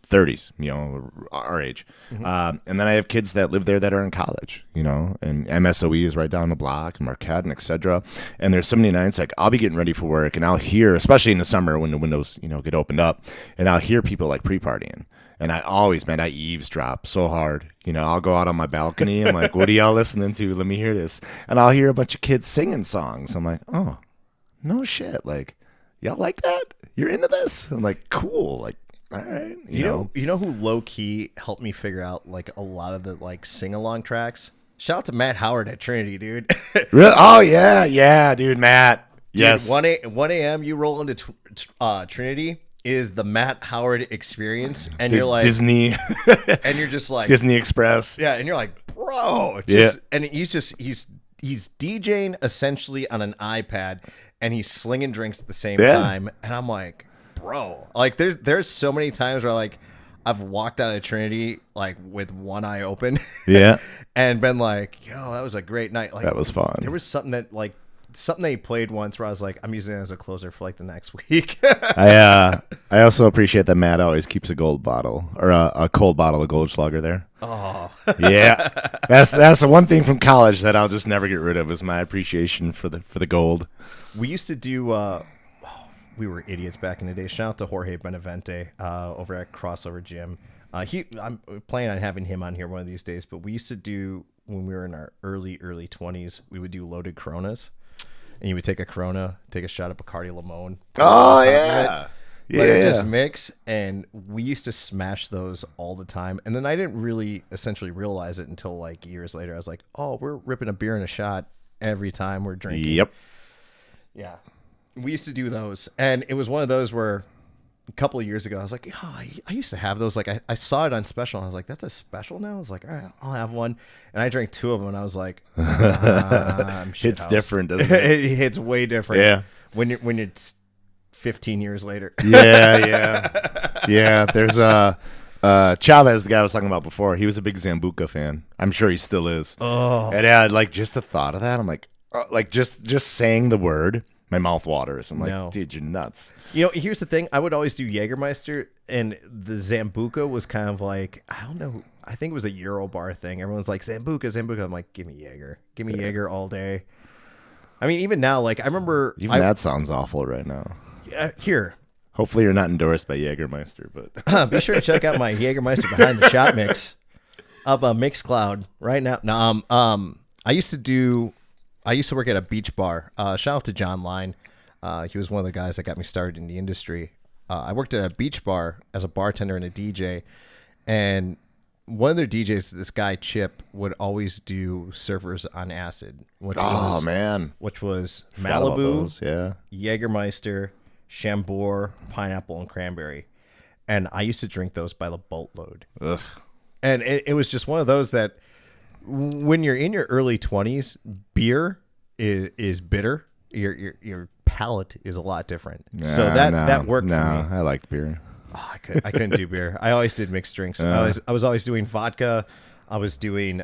30s, you know, our age. And then I have kids that live there that are in college, you know, and MSOE is right down the block, and Marquette, and et cetera. And there's so many nights, like, I'll be getting ready for work, and I'll hear, especially in the summer when the windows, you know, get opened up, and I'll hear people like pre-partying. And I eavesdrop so hard. You know, I'll go out on my balcony. I'm like, what are y'all listening to? Let me hear this. And I'll hear a bunch of kids singing songs. I'm like, oh, no shit. Like, y'all like that? You're into this? I'm like, cool. Like, all right. You know who low key helped me figure out like a lot of the like sing along tracks? Shout out to Matt Howard at Trinity, dude. Really? Oh yeah, dude, Matt. Dude, yes. 1 a.m. you roll into Trinity is the Matt Howard experience, and you're like Disney, and you're just like Disney Express. Yeah, and you're like, bro, and he's DJing essentially on an iPad, and he's slinging drinks at the same time, and I'm like, bro, like there's so many times where like I've walked out of Trinity like with one eye open, and been like, yo, that was a great night. Like, that was fun. There was something that he played once where I was like, I'm using it as a closer for like the next week. I also appreciate that Matt always keeps a gold bottle or a cold bottle of Goldschlager there. Oh yeah, that's the one thing from college that I'll just never get rid of is my appreciation for the gold. We used to do. We were idiots back in the day. Shout out to Jorge Benavente over at Crossover Gym. I'm planning on having him on here one of these days. But we used to do, when we were in our early 20s, we would do loaded Coronas. And you would take a Corona, take a shot of Bacardi Limon. Oh, yeah. Let it just mix. And we used to smash those all the time. And then I didn't really essentially realize it until like years later. I was like, oh, we're ripping a beer and a shot every time we're drinking. Yep. Yeah. We used to do those. And it was one of those where a couple of years ago, I was like, oh, I used to have those. Like, I saw it on special. And I was like, that's a special now? I was like, all right, I'll have one. And I drank 2 of them. And I was like, I'm shit It's housed. different, doesn't it? It's way different. Yeah. When you're 15 years later. Yeah. There's Chavez, the guy I was talking about before. He was a big Zambuca fan. I'm sure he still is. Oh. And yeah, like just the thought of that, I'm like just saying the word, my mouth waters. I'm like, No. dude, you're nuts. You know, here's the thing. I would always do Jägermeister, and the Zambuca was kind of like, I don't know. I think it was a Euro bar thing. Everyone's like, Zambuca. I'm like, give me Jaeger. Give me Jaeger all day. I mean, even now, like, I remember. That sounds awful right now. Here. Hopefully you're not endorsed by Jägermeister, but Be sure to check out my Jägermeister Behind the Shot mix up on Mixcloud right now. No, I used to work at a beach bar. Shout out to John Line. He was one of the guys that got me started in the industry. I worked at a beach bar as a bartender and a DJ, and one of their DJs, this guy Chip, would always do surfers on acid. Which was Forgot about Malibu, those, yeah. Jägermeister, Chambord, pineapple, and cranberry. And I used to drink those by the boatload. Ugh. And it was just one of those that when you're in your early 20s, beer is bitter. Your palate is a lot different. So that worked for me. I liked beer. Oh, I couldn't do beer. I always did mixed drinks. I was always doing vodka. I was doing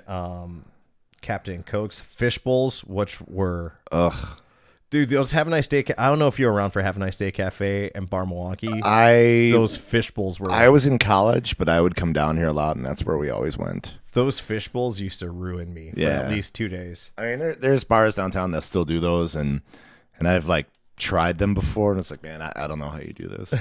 Captain Cokes, fish bowls, which were dude, those Have a Nice Day. I don't know if you were around for Have a Nice Day Cafe and Bar Milwaukee. Those fish bowls were. I was in college, but I would come down here a lot, and that's where we always went. Those fish bowls used to ruin me for at least 2 days. I mean, there's bars downtown that still do those, and I've like tried them before, and it's like, man, I don't know how you do this.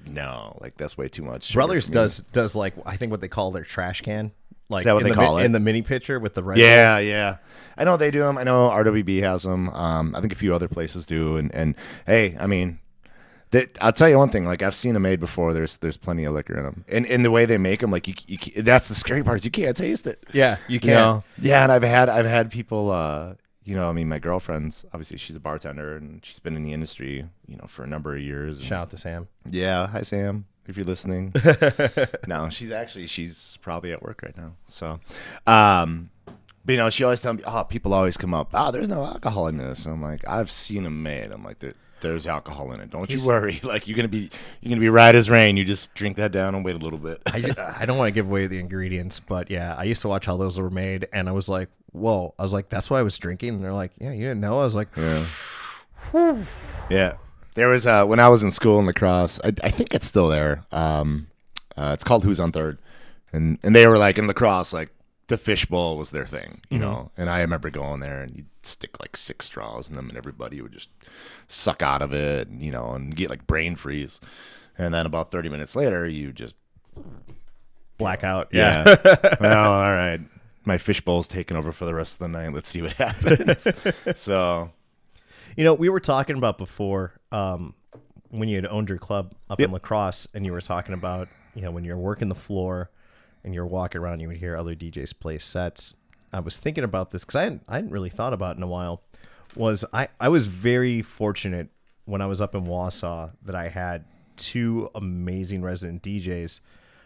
Like that's way too much. Brothers does like I think what they call their trash can. Like, is that what they call it? In the mini pitcher with the red. Yeah. I know they do them. I know RWB has them. I think a few other places do. And hey, I mean, I'll tell you one thing. Like I've seen them made before. There's plenty of liquor in them. And the way they make them, like you that's the scary part is you can't taste it. Yeah, you can't. You know? Yeah, and I've had people. I mean, my girlfriend's obviously she's a bartender and she's been in the industry, for a number of years. And, shout out to Sam. Yeah, hi Sam. If you're listening. No, she's probably at work right now. So, but she always tells me, people always come up, there's no alcohol in this. And I'm like, I've seen them made. I'm like, there's alcohol in it. Don't you worry. Like you're gonna be right as rain. You just drink that down and wait a little bit. I don't want to give away the ingredients, but yeah, I used to watch how those were made, and I was like, whoa. I was like, that's why I was drinking. And they're like, yeah, you didn't know. I was like, yeah. There was when I was in school in lacrosse. I think it's still there. It's called Who's on Third, and they were like in lacrosse, like the fishbowl was their thing, know. And I remember going there, and you'd stick like 6 straws in them, and everybody would just suck out of it, and get like brain freeze. And then about 30 minutes later, you just black out. Yeah. Well, all right. My fishbowl's taking over for the rest of the night. Let's see what happens. So. We were talking about before when you had owned your club up in lacrosse, and you were talking about, when you're working the floor and you're walking around, you would hear other DJs play sets. I was thinking about this because I hadn't really thought about it in a while. I was very fortunate when I was up in Wausau that I had 2 amazing resident DJs.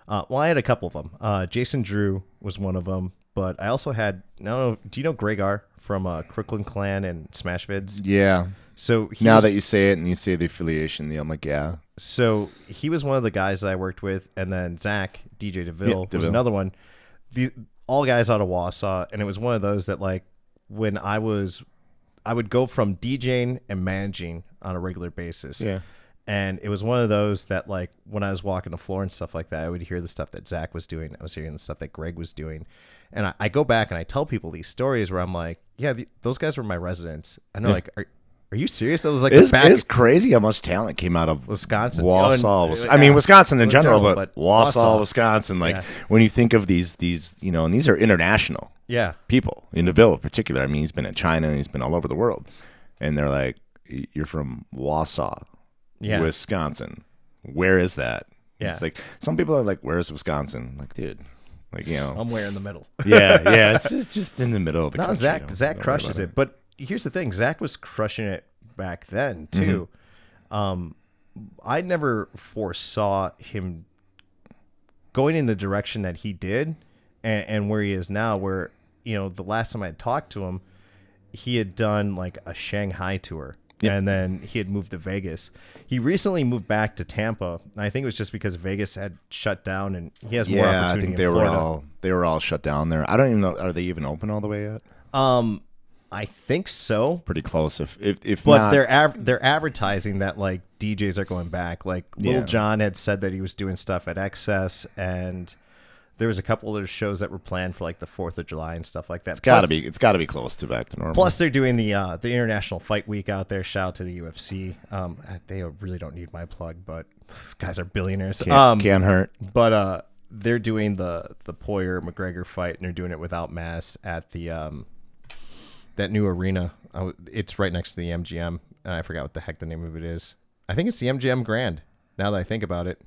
I had a couple of them. Jason Drew was one of them. But I also had, do you know Gregar from Crooklyn Clan and Smash Vids? Yeah. So now that you say it and you say the affiliation, I'm like, yeah. So he was one of the guys that I worked with, and then Zach, DJ DeVille, was another one. All guys out of Wausau, and it was one of those that like when I would go from DJing and managing on a regular basis. Yeah. And it was one of those that, like, when I was walking the floor and stuff like that, I would hear the stuff that Zach was doing. I was hearing the stuff that Greg was doing. And I go back and I tell people these stories where I'm like, yeah, those guys were my residents. And they're like, are you serious? I was like, it's crazy how much talent came out of Wisconsin. Wausau. I mean, Wisconsin in general, but Wausau, Wisconsin. Like, when you think of these, and these are international people. In DeVille in particular. I mean, he's been in China and he's been all over the world. And they're like, you're from Wausau. Yeah. Wisconsin. Where is that? Yeah. It's like some people are like, where's Wisconsin? Like, dude, like, somewhere in the middle. Yeah. It's just in the middle of the country. Zach crushes it. But here's the thing. Zach was crushing it back then too. I never foresaw him going in the direction that he did and where he is now, where, the last time I had talked to him, he had done like a Shanghai tour. Yep. And then he had moved to Vegas. He recently moved back to Tampa. I think it was just because Vegas had shut down and he has more opportunity. I think in Florida. they were all shut down there. I don't even know, are they even open all the way yet? I think so. Pretty close. If but not, they're advertising that like DJs are going back. Like Lil Jon had said that he was doing stuff at Excess, and there was a couple of shows that were planned for like the 4th of July and stuff like that. It's gotta be close to back to normal. Plus, they're doing the International Fight Week out there. Shout out to the UFC. They really don't need my plug, but these guys are billionaires. Can't hurt. But they're doing the Poirier McGregor fight, and they're doing it without masks at the that new arena. It's right next to the MGM, and I forgot what the heck the name of it is. I think it's the MGM Grand. Now that I think about it.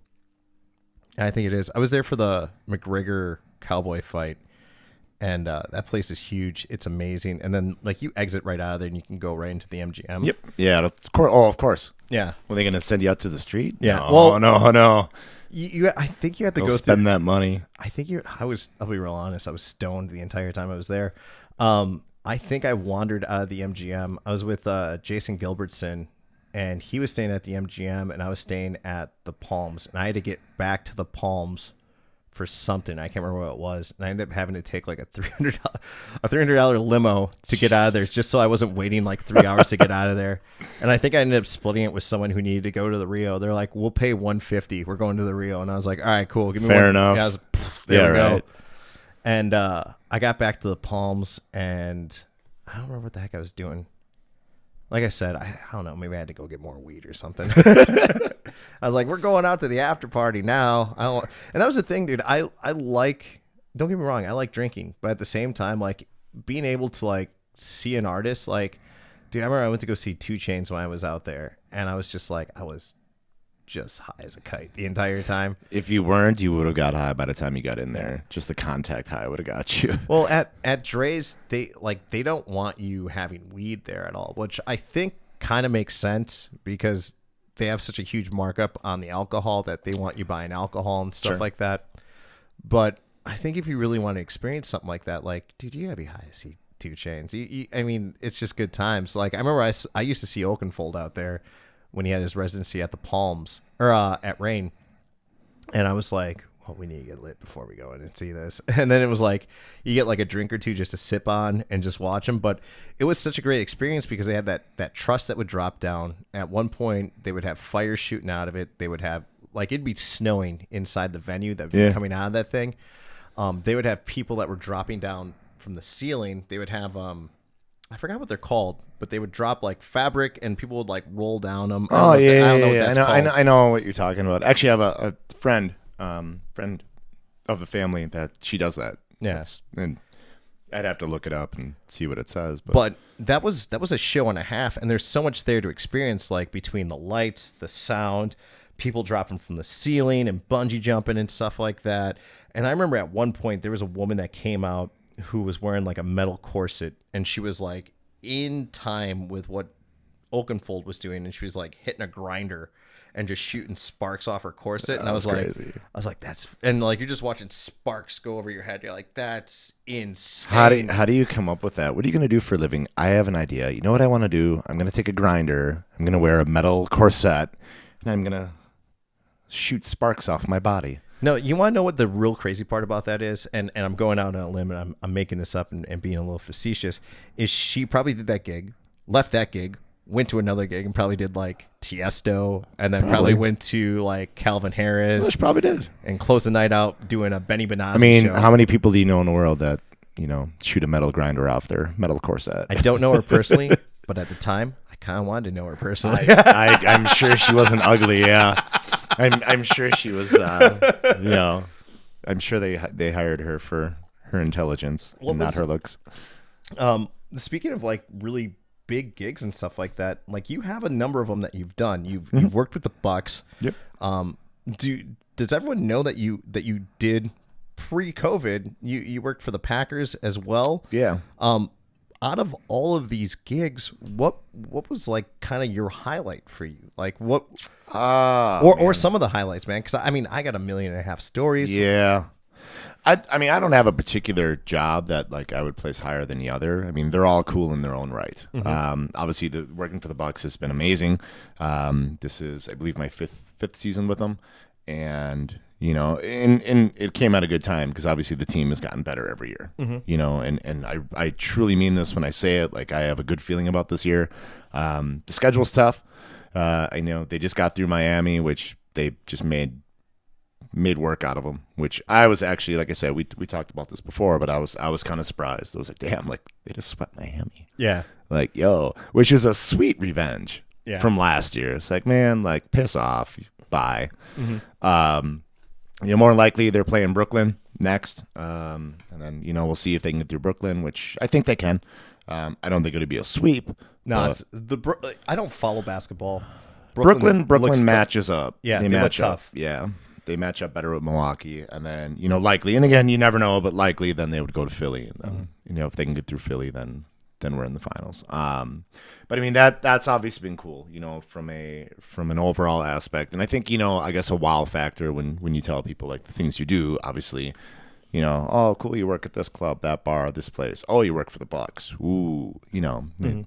I think it is. I was there for the McGregor Cowboy fight, and that place is huge. It's amazing. And then, like, you exit right out of there, and you can go right into the MGM. Yep. Yeah. Of course. Yeah. Were they going to send you out to the street? Yeah. No, no. I think you had to go spend that money. I think I'll be real honest. I was stoned the entire time I was there. I think I wandered out of the MGM. I was with Jason Gilbertson, and he was staying at the MGM, and I was staying at the Palms, and I had to get back to the Palms for something. I can't remember what it was, and I ended up having to take like a $300 limo to get out of there, just so I wasn't waiting like 3 hours to get out of there. And I think I ended up splitting it with someone who needed to go to the Rio. They're like, "We'll pay $150. We're going to the Rio," and I was like, "All right, cool. Give me fair enough." Yeah, there we go. And I got back to the Palms, and I don't remember what the heck I was doing. Like I said, I don't know. Maybe I had to go get more weed or something. I was like, we're going out to the after party now. And that was the thing, dude. I like, don't get me wrong, I like drinking. But at the same time, like, being able to, like, see an artist, like, dude, I remember I went to go see 2 Chainz when I was out there. And I was just like, I was just high as a kite the entire time. If you weren't, you would have got high by the time you got in there. Just the contact high would have got you. Well, at Dre's, they don't want you having weed there at all, which I think kind of makes sense because they have such a huge markup on the alcohol that they want you buying alcohol and stuff like that. But I think if you really want to experience something like that, like, dude, you gotta be high to see 2 Chainz. I mean, it's just good times. Like, I remember I used to see Oakenfold out there when he had his residency at the Palms or at Rain, and I was like, well, we need to get lit before we go in and see this. And then it was like you get like a drink or two just to sip on and just watch him. But it was such a great experience because they had that truss that would drop down. At one point, they would have fire shooting out of it. They would have, like, it'd be snowing inside the venue that would be coming out of that thing. They would have people that were dropping down from the ceiling. They would have I forgot what they're called, but they would drop like fabric and people would like roll down them. Oh, yeah. I know what you're talking about. Actually, I have a friend of the family that she does that. Yeah. And I'd have to look it up and see what it says. But that was a show and a half, and there's so much there to experience, like between the lights, the sound, people dropping from the ceiling and bungee jumping and stuff like that. And I remember at one point there was a woman that came out who was wearing like a metal corset, and she was like in time with what Oakenfold was doing, and she was like hitting a grinder and just shooting sparks off her corset. And I was crazy. like, that's, and like you're just watching sparks go over your head. You're like, that's insane. How do you come up with that? What are you going to do for a living? I have an idea. You know what I want to do? I'm going to take a grinder. I'm going to wear a metal corset, and I'm going to shoot sparks off my body. No, you want to know what the real crazy part about that is? And I'm going out on a limb, and I'm making this up and being a little facetious, is she probably did that gig, left that gig, went to another gig, and probably did like Tiesto, and then probably went to like Calvin Harris. Well, she probably did. And close the night out doing a Benny Benassi I mean, show. How many people do you know in the world that, shoot a metal grinder off their metal corset? I don't know her personally, but at the time, I kind of wanted to know her personally. I'm sure she wasn't ugly, yeah. I'm sure she was, I'm sure they hired her for her intelligence and not her looks. Speaking of like really big gigs and stuff like that, like you have a number of them that you've done. You've worked with the Bucks. Yep. Does everyone know that you did pre-COVID? You worked for the Packers as well. Yeah. out of all of these gigs, what was like kind of your highlight for you? Like what, or some of the highlights, man? Because I mean, I got 1.5 million stories. Yeah. I mean, I don't have a particular job that like I would place higher than the other. I mean, they're all cool in their own right. Obviously, working for the Bucks has been amazing. This is, I believe, my fifth season with them, and you know, and it came at a good time because obviously the team has gotten better every year. You know, and I truly mean this when I say it. Like, I have a good feeling about this year. The schedule's tough. I know they just got through Miami, which they just made work out of them, which I was actually, like I said, we talked about this before, but I was kind of surprised. I was like, damn, like they just swept Miami. Yeah. Like, yo, which is a sweet revenge from last year. It's like, man, like piss off. Bye. You know, more than likely they're playing Brooklyn next. And then, you know, we'll see if they can get through Brooklyn, which I think they can. I don't think it'll be a sweep. No, it's I don't follow basketball. Brooklyn matches up. Yeah, they match up. Tough. Yeah. They match up better with Milwaukee, and then, you know, likely, and again, you never know, but likely then they would go to Philly, and then, you know, if they can get through Philly, then we're in the finals. But I mean, that's obviously been cool, you know, from an overall aspect, and I think, you know, I guess a wow factor when you tell people like the things you do, obviously, you know, oh, cool, you work at this club, that bar, this place. Oh, you work for the Bucks. Ooh, you know,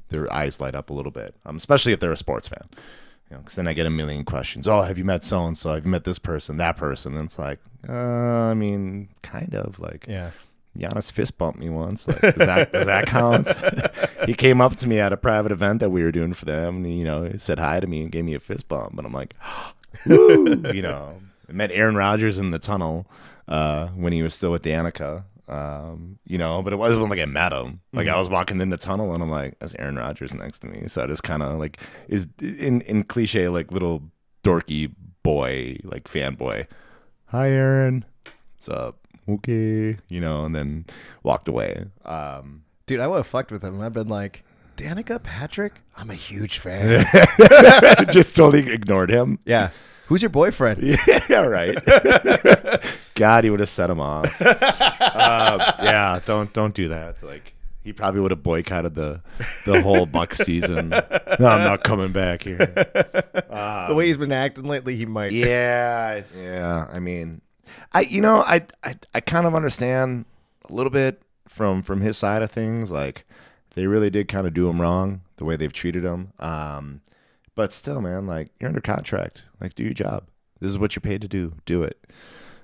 their eyes light up a little bit, especially if they're a sports fan. You know, because then I get a million questions. Oh, have you met so-and-so? Have you met this person, that person? And it's like, I mean, kind of like, Giannis fist bumped me once. Like, does that count? He came up to me at a private event that we were doing for them, and you know, he said hi to me and gave me a fist bump. And I'm like, woo! You know, I met Aaron Rodgers in the tunnel when he was still with Danica. You know, but it wasn't like I met him. Like I was walking in the tunnel and I'm like, that's Aaron Rodgers next to me. So I just kind of like is in cliche, like little dorky boy, like fanboy. Hi, Aaron. What's up? Okay. You know, and then walked away. Dude, I would have fucked with him. I've been like, Danica Patrick? I'm a huge fan. Just totally ignored him. Yeah. Who's your boyfriend? Yeah, right. God, he would have set him off. Yeah, don't do that. Like, he probably would have boycotted the whole Bucks season. No, I'm not coming back here. The way he's been acting lately, he might. Yeah. I mean, I kind of understand a little bit from his side of things. Like, they really did kind of do him wrong the way they've treated him. But still, man, like, you're under contract. Like, do your job. This is what you're paid to do. Do it.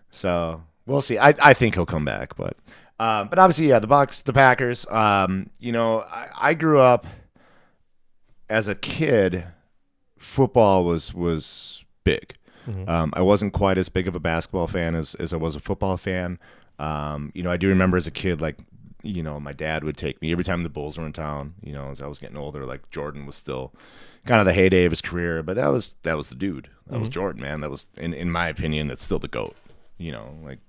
So we'll see. I think he'll come back, but obviously, yeah, the Bucks, the Packers. You know, I grew up as a kid. Football was big. I wasn't quite as big of a basketball fan as I was a football fan. You know, I do remember as a kid, like, you know, my dad would take me every time the Bulls were in town. You know, as I was getting older, like Jordan was still kind of the heyday of his career, but that was the dude. That was Jordan, man. That was, in my opinion, that's still the GOAT. You know, like,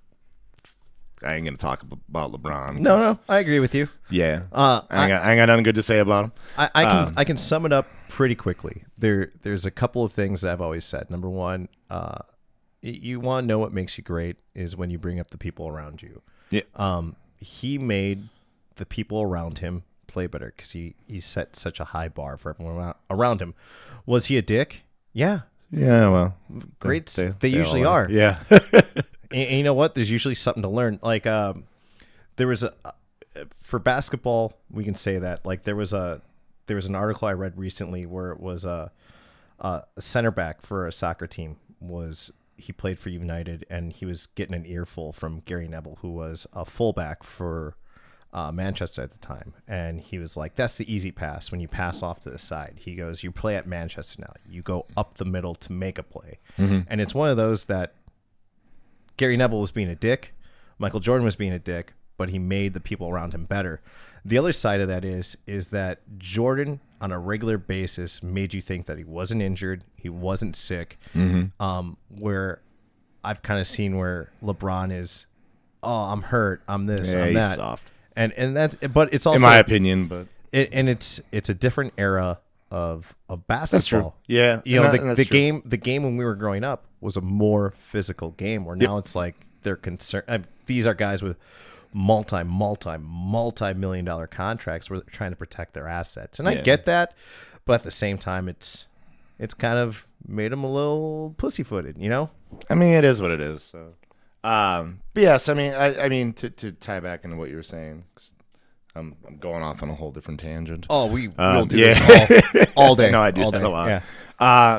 I ain't gonna talk about LeBron. No, I agree with you. Yeah, I ain't got nothing good to say about him. I can sum it up pretty quickly. There's a couple of things that I've always said. Number one, you want to know what makes you great is when you bring up the people around you. Yeah. He made the people around him play better because he set such a high bar for everyone around him. Was he a dick? Yeah. Yeah, well, greats. They usually are. Yeah. And you know what? There's usually something to learn. Like, there was for basketball, we can say that. Like, there was an article I read recently where it was a center back for a soccer team he played for United, and he was getting an earful from Gary Neville, who was a fullback for Manchester at the time. And he was like, that's the easy pass when you pass off to the side. He goes, you play at Manchester now. You go up the middle to make a play. And it's one of those that Gary Neville was being a dick. Michael Jordan was being a dick, but he made the people around him better. The other side of that is that Jordan on a regular basis made you think that he wasn't injured, he wasn't sick. Where I've kind of seen where LeBron is, oh, I'm hurt, I'm this, I'm that. He's soft. And that's, but it's also, in my opinion, but it's a different era of basketball. That's true. Yeah, you know, the game when we were growing up was a more physical game. Where now it's like they're concerned. These are guys with multi-million-dollar contracts where they're trying to protect their assets. And I get that, but at the same time, it's kind of made them a little pussyfooted, you know? I mean, it is what it is. So, but yes, I mean, to tie back into what you were saying, 'cause I'm going off on a whole different tangent. Oh, we'll do this all day. No, I do that a lot. Yeah.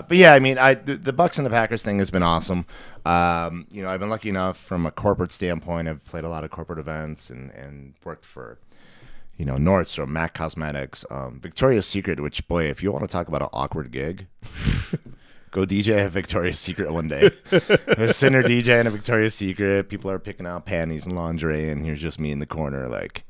But yeah, I mean, the Bucks and the Packers thing has been awesome. You know, I've been lucky enough from a corporate standpoint. I've played a lot of corporate events and worked for, you know, Nordstrom, MAC Cosmetics, Victoria's Secret, which, boy, if you want to talk about an awkward gig, go DJ at Victoria's Secret one day. I was sitting there DJing at Victoria's Secret. People are picking out panties and lingerie, and here's just me in the corner like,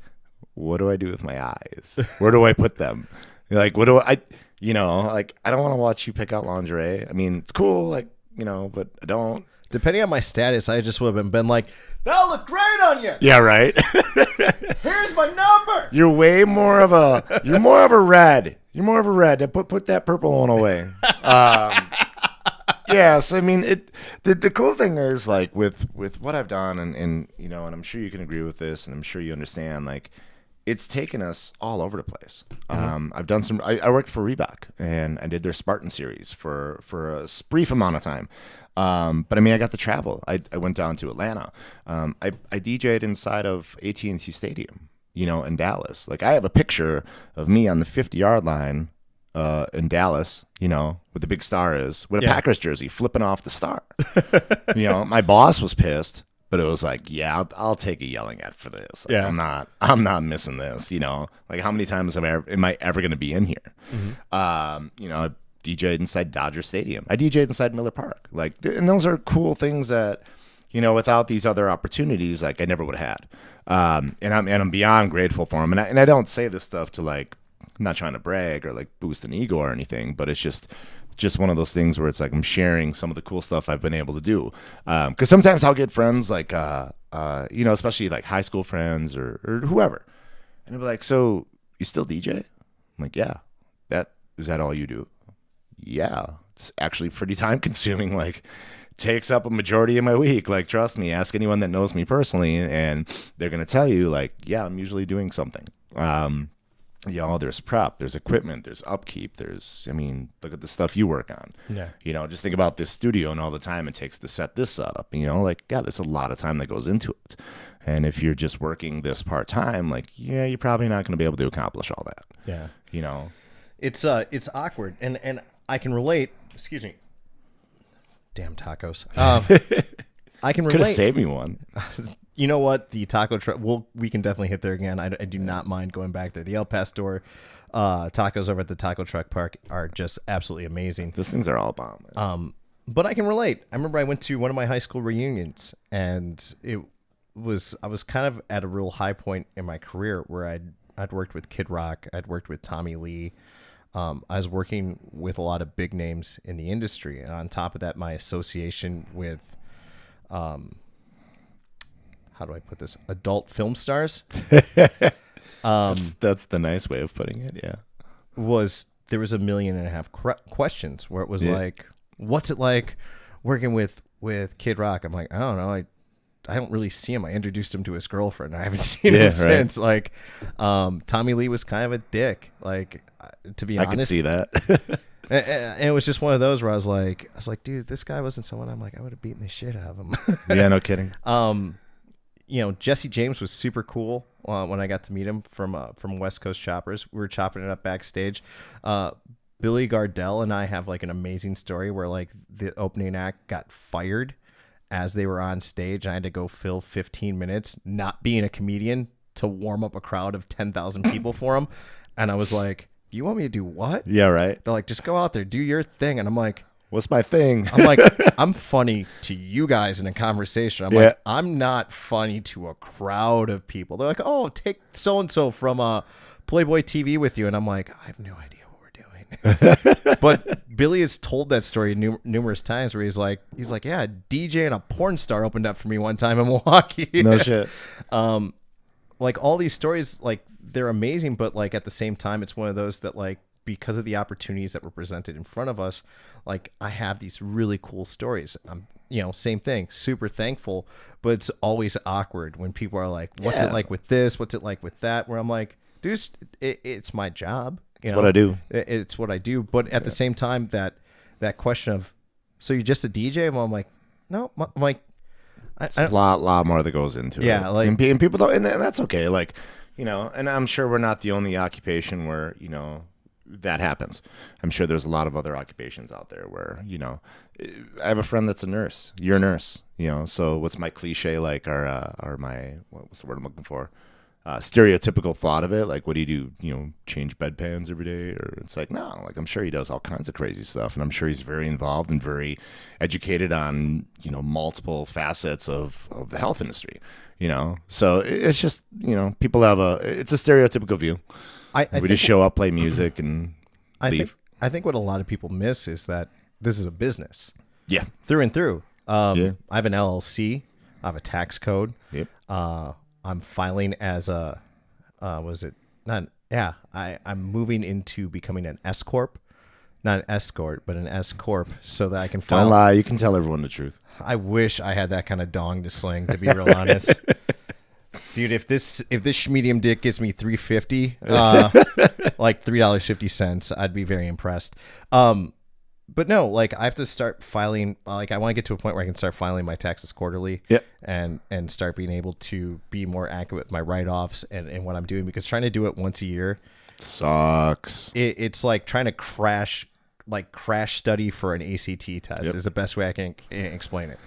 what do I do with my eyes? Where do I put them? Like, what do I, you know, like, I don't want to watch you pick out lingerie. I mean, it's cool, like, you know, but I don't. Depending on my status, I just would have been like, that'll look great on you. Yeah, right. Here's my number. You're more of a red. You're more of a red. Put that purple one away. Yes, I mean, the cool thing is, like, with what I've done, and you know, and I'm sure you can agree with this, and I'm sure you understand, like, it's taken us all over the place. I've done some. I worked for Reebok, and I did their Spartan series for a brief amount of time. But I mean, I got to travel. I went down to Atlanta. I DJ'd inside of AT&T Stadium, you know, in Dallas. Like, I have a picture of me on the 50-yard line in Dallas, you know, where the big star is, with a Packers jersey, flipping off the star. You know, my boss was pissed. But it was like, yeah, I'll take a yelling at for this. Like, I'm not missing this. You know, like, how many times am I ever going to be in here? Mm-hmm. You know, I DJ'd inside Dodger Stadium. I DJ'd inside Miller Park. Like, and those are cool things that, you know, without these other opportunities, like, I never would have had. And I'm beyond grateful for them. And I don't say this stuff to, like, I'm not trying to brag or like boost an ego or anything, but it's just one of those things where it's like I'm sharing some of the cool stuff I've been able to do. Because sometimes I'll get friends like, you know, especially like high school friends or whoever. And they'll be like, so you still DJ? I'm like, yeah. Is that all you do? Yeah. It's actually pretty time consuming. Like, takes up a majority of my week. Like, trust me, ask anyone that knows me personally and they're going to tell you, like, yeah, I'm usually doing something. You know, there's prep, there's equipment, there's upkeep, I mean, look at the stuff you work on. Yeah. You know, just think about this studio and all the time it takes to set this up. You know, like, yeah, there's a lot of time that goes into it. And if you're just working this part-time, like, yeah, you're probably not going to be able to accomplish all that. Yeah. You know? It's awkward. And I can relate. Excuse me. Damn tacos. I can relate. Could have saved me one. You know what? The taco truck, we can definitely hit there again. I do not mind going back there. The El Pastor tacos over at the Taco Truck Park are just absolutely amazing. Those things are all bomb. But I can relate. I remember I went to one of my high school reunions, and I was kind of at a real high point in my career where I'd worked with Kid Rock, I'd worked with Tommy Lee. I was working with a lot of big names in the industry, and on top of that, my association with how do I put this? Adult film stars. That's the nice way of putting it. Yeah. There was 1.5 million questions where it was like, what's it like working with Kid Rock? I'm like, I don't know. I don't really see him. I introduced him to his girlfriend. I haven't seen him since. Like, Tommy Lee was kind of a dick. Like, to be honest, I can see that. And it was just one of those where I was like, dude, this guy wasn't someone. I'm like, I would have beaten the shit out of him. Yeah, no kidding. You know, Jesse James was super cool when I got to meet him from West Coast Choppers. We were chopping it up backstage. Billy Gardell and I have like an amazing story where like the opening act got fired as they were on stage. And I had to go fill 15 minutes, not being a comedian, to warm up a crowd of 10,000 people for him. And I was like, you want me to do what? Yeah, right. They're like, just go out there, do your thing. And I'm like, what's my thing? I'm like, I'm funny to you guys in a conversation. I'm like, I'm not funny to a crowd of people. They're like, oh, take so-and-so from Playboy TV with you. And I'm like, I have no idea what we're doing. But Billy has told that story numerous times where he's like, yeah, DJ and a porn star opened up for me one time in Milwaukee. No shit. Like all these stories, like they're amazing, but like at the same time, it's one of those that like because of the opportunities that were presented in front of us, like I have these really cool stories. I'm, same thing, super thankful, but it's always awkward when people are like, what's it like with this? What's it like with that? Where I'm like, dude, it's my job. It's what I do. It's what I do. But at the same time, that question of, so you're just a DJ? Well, I'm like, no, I'm like, it's a lot more that goes into it. Yeah, like, and people don't, and that's okay. Like, and I'm sure we're not the only occupation where, that happens. I'm sure there's a lot of other occupations out there where, I have a friend that's a nurse. You're a nurse, so what's my cliche like, or my, what's the word I'm looking for? Stereotypical thought of it. Like, what do you do? Change bedpans every day? Or it's like, no, like I'm sure he does all kinds of crazy stuff. And I'm sure he's very involved and very educated on, multiple facets of the health industry, So it's just, people have it's a stereotypical view. We just show up, play music, and leave. I think what a lot of people miss is that this is a business. Yeah. Through and through. I have an LLC. I have a tax code. Yep. I'm filing as a, I'm moving into becoming an S Corp. Not an escort, but an S Corp, so that I can file. Don't lie. You can tell everyone the truth. I wish I had that kind of dong to sling, to be real honest. Dude, if this medium dick gets me $3.50, like $3.50, I'd be very impressed. But no, like I have to start filing. Like I want to get to a point where I can start filing my taxes quarterly, and start being able to be more accurate with my write-offs and what I'm doing, because trying to do it once a year sucks. It's like trying to crash study for an ACT test is the best way I can explain it.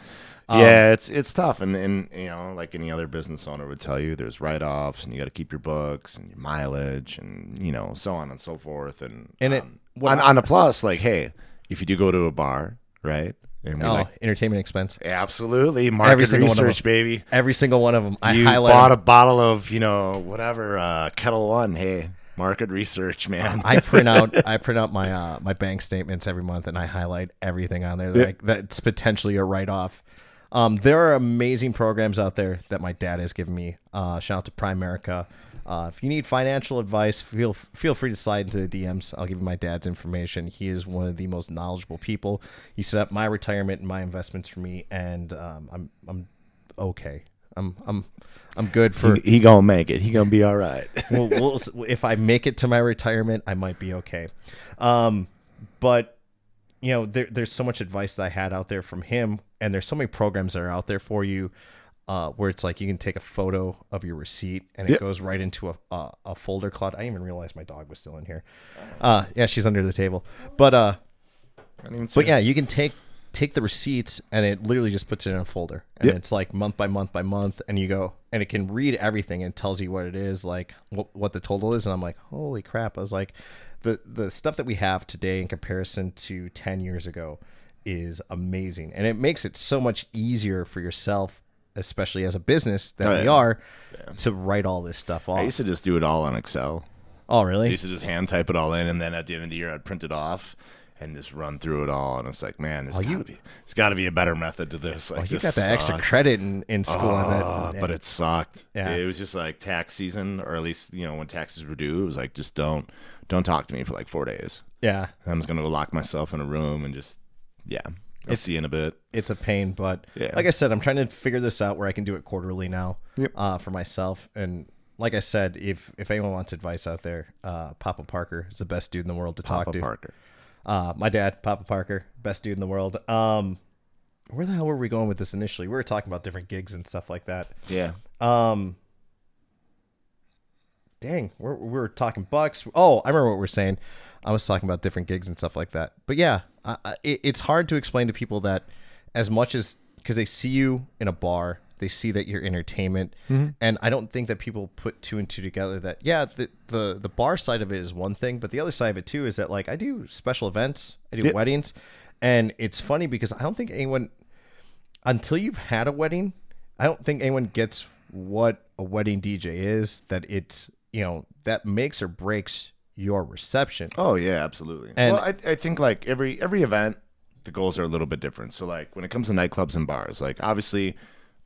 Yeah, it's tough, and like any other business owner would tell you, there's write-offs, and you got to keep your books and your mileage, and so on and so forth. And on the plus, like, hey, if you do go to a bar, right? And entertainment expense, absolutely, market research, baby. Every single one of them. You bought a bottle of whatever Kettle One. Hey, market research, man. I print out my my bank statements every month, and I highlight everything on there that's potentially a write-off. There are amazing programs out there that my dad has given me. Shout out to Primerica. If you need financial advice, feel free to slide into the DMs. I'll give you my dad's information. He is one of the most knowledgeable people. He set up my retirement and my investments for me, and I'm okay. I'm good for. He gonna make it. He gonna be all right. well, if I make it to my retirement, I might be okay. But there's so much advice that I had out there from him, and there's so many programs that are out there for you, where it's like you can take a photo of your receipt and it goes right into a folder cloud. I didn't even realize my dog was still in here. Yeah, she's under the table. But yeah, you can take the receipts and it literally just puts it in a folder, and it's like month by month by month, and you go and it can read everything and tells you what it is, like what the total is. And I'm like, holy crap. I was like, the stuff that we have today in comparison to 10 years ago is amazing, and it makes it so much easier for yourself, especially as a business that we are, to write all this stuff off. I used to just do it all on Excel. Oh, really? I used to just hand type it all in, and then at the end of the year I'd print it off and just run through it all, and it's like, man, there's got to be a better method to this. Like, you got the extra credit in school on it. But it sucked. Yeah. It was just like tax season, or at least when taxes were due, it was like, just don't talk to me for like 4 days. Yeah, I'm just gonna go lock myself in a room and just I'll see you in a bit. It's a pain, but like I said, I'm trying to figure this out where I can do it quarterly now for myself. And like I said, if anyone wants advice out there, Papa Parker is the best dude in the world to talk to. Papa Parker. My dad, Papa Parker, best dude in the world. Where the hell were we going with this initially? We were talking about different gigs and stuff like that. Yeah. Dang, we were talking Bucks. Oh, I remember what we were saying. I was talking about different gigs and stuff like that. But yeah, it's hard to explain to people that, as much as, because they see you in a bar, they see that you're entertainment, and I don't think that people put two and two together. That the bar side of it is one thing, but the other side of it too is that, like, I do special events, I do weddings, and it's funny because I don't think anyone, until you've had a wedding, I don't think anyone gets what a wedding DJ is. That it's that makes or breaks your reception. Oh yeah, absolutely. And I think like every event, the goals are a little bit different. So like when it comes to nightclubs and bars, like obviously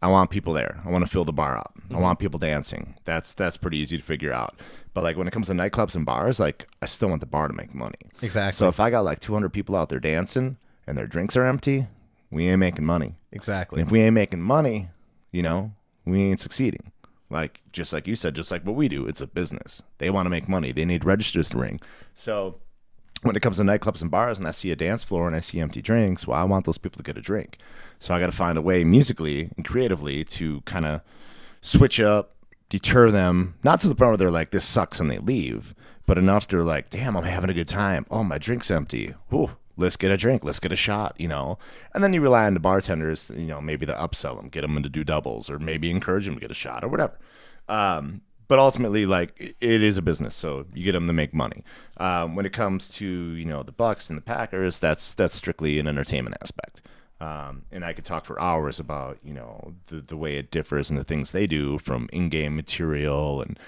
I want people there. I want to fill the bar up. I want people dancing. That's pretty easy to figure out. But like when it comes to nightclubs and bars, like I still want the bar to make money. Exactly. So if I got like 200 people out there dancing and their drinks are empty, we ain't making money. Exactly. And if we ain't making money, we ain't succeeding. Like just like you said, just like what we do, it's a business. They want to make money. They need registers to ring. So when it comes to nightclubs and bars and I see a dance floor and I see empty drinks, well, I want those people to get a drink. So I got to find a way musically and creatively to kind of switch up, deter them, not to the point where they're like, this sucks and they leave, but enough to like, damn, I'm having a good time. Oh, my drink's empty. Ooh, let's get a drink. Let's get a shot, And then you rely on the bartenders, maybe to upsell them, get them to do doubles or maybe encourage them to get a shot or whatever. But ultimately, like, it is a business, so you get them to make money. When it comes to, the Bucks and the Packers, that's strictly an entertainment aspect. And I could talk for hours about, the way it differs and the things they do from in-game material and,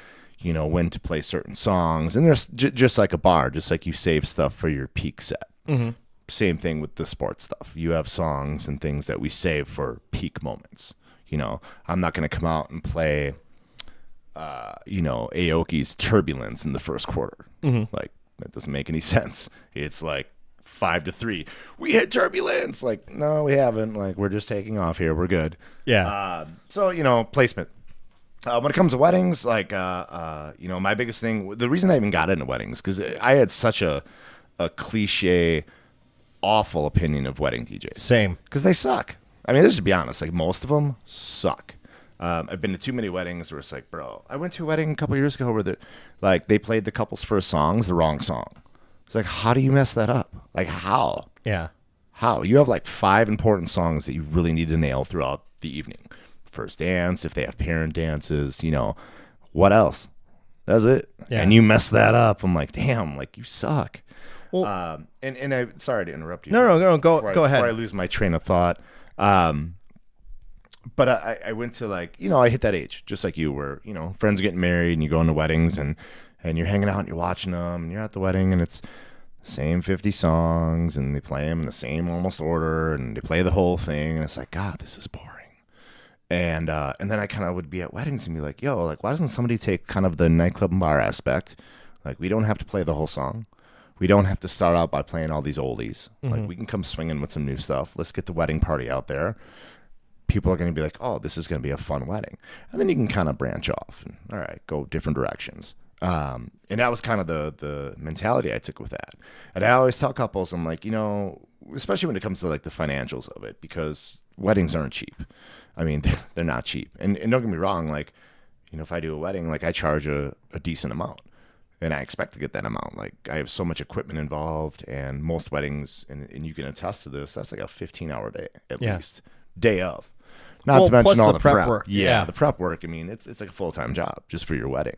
when to play certain songs. And there's just like a bar, just like you save stuff for your peak set. Mm-hmm. Same thing with the sports stuff. You have songs and things that we save for peak moments. I'm not going to come out and play, Aoki's Turbulence in the first quarter. Mm-hmm. Like, that doesn't make any sense. It's like 5-3. We hit Turbulence. Like, no, we haven't. Like, we're just taking off here. We're good. Yeah. So, placement. When it comes to weddings, like, my biggest thing, the reason I even got into weddings, because I had such a cliche, awful opinion of wedding DJs. Same. Because they suck. I mean, let's just be honest. Like, most of them suck. I've been to too many weddings where it's like, bro, I went to a wedding a couple years ago where they played the couple's first songs, the wrong song. It's like, how do you mess that up? Like, how? Yeah. How? You have like 5 important songs that you really need to nail throughout the evening. First dance, if they have parent dances, what else? That's it. Yeah. And you mess that up. I'm like, damn, like you suck. Well, and I sorry to interrupt you. No, go ahead. Before I lose my train of thought. But I went to like, I hit that age just like you were, friends are getting married and you go into weddings and you're hanging out and you're watching them and you're at the wedding and it's the same 50 songs and they play them in the same almost order and they play the whole thing and it's like, God, this is boring. And then I kind of would be at weddings and be like, yo, like, why doesn't somebody take kind of the nightclub and bar aspect? Like, we don't have to play the whole song. We don't have to start out by playing all these oldies. Mm-hmm. Like, we can come swinging with some new stuff. Let's get the wedding party out there. People are going to be like, oh, this is going to be a fun wedding. And then you can kind of branch off and, all right, go different directions. And that was kind of the mentality I took with that. And I always tell couples, I'm like, especially when it comes to like the financials of it, because weddings aren't cheap. I mean, they're not cheap. And don't get me wrong, like, if I do a wedding, like I charge a decent amount. And I expect to get that amount. Like, I have so much equipment involved, and most weddings, and you can attest to this, that's like a 15-hour day at least. Day of. Not to mention all the prep work. Yeah, the prep work. I mean, it's like a full-time job just for your wedding.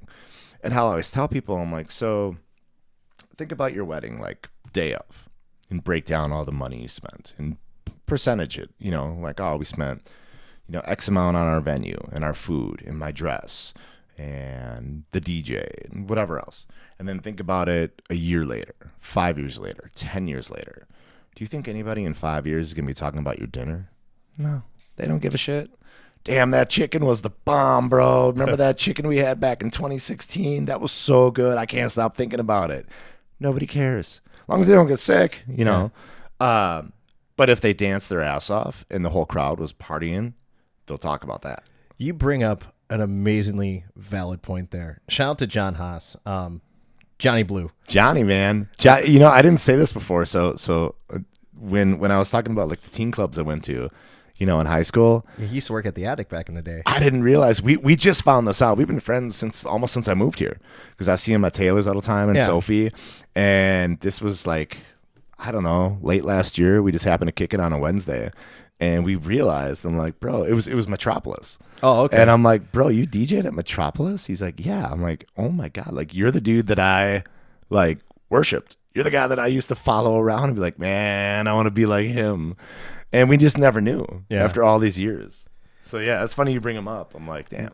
And how I always tell people, I'm like, so think about your wedding like day of and break down all the money you spent and percentage it. Like, oh, we spent, X amount on our venue and our food and my dress and the DJ and whatever else. And then think about it a year later, 5 years later, 10 years later. Do you think anybody in 5 years is going to be talking about your dinner? No, they don't give a shit. Damn, that chicken was the bomb, bro. Remember that chicken we had back in 2016? That was so good. I can't stop thinking about it. Nobody cares. As long as they don't get sick, But if they dance their ass off and the whole crowd was partying, they'll talk about that. You bring up an amazingly valid point there. Shout out to John Haas, Johnny Blue. Johnny, man. I didn't say this before. So when I was talking about like the teen clubs I went to, in high school. He used to work at the Attic back in the day. I didn't realize. We just found this out. We've been friends since I moved here because I see him at Taylor's all the time and Sophie. And this was like, I don't know, late last year. We just happened to kick it on a Wednesday. And we realized, I'm like, bro, it was Metropolis. Oh, okay. And I'm like, bro, you DJ'd at Metropolis? He's like, yeah. I'm like, oh my God, like you're the dude that I like worshipped. You're the guy that I used to follow around and be like, man, I want to be like him. And we just never knew after all these years. So yeah, it's funny you bring him up. I'm like, damn.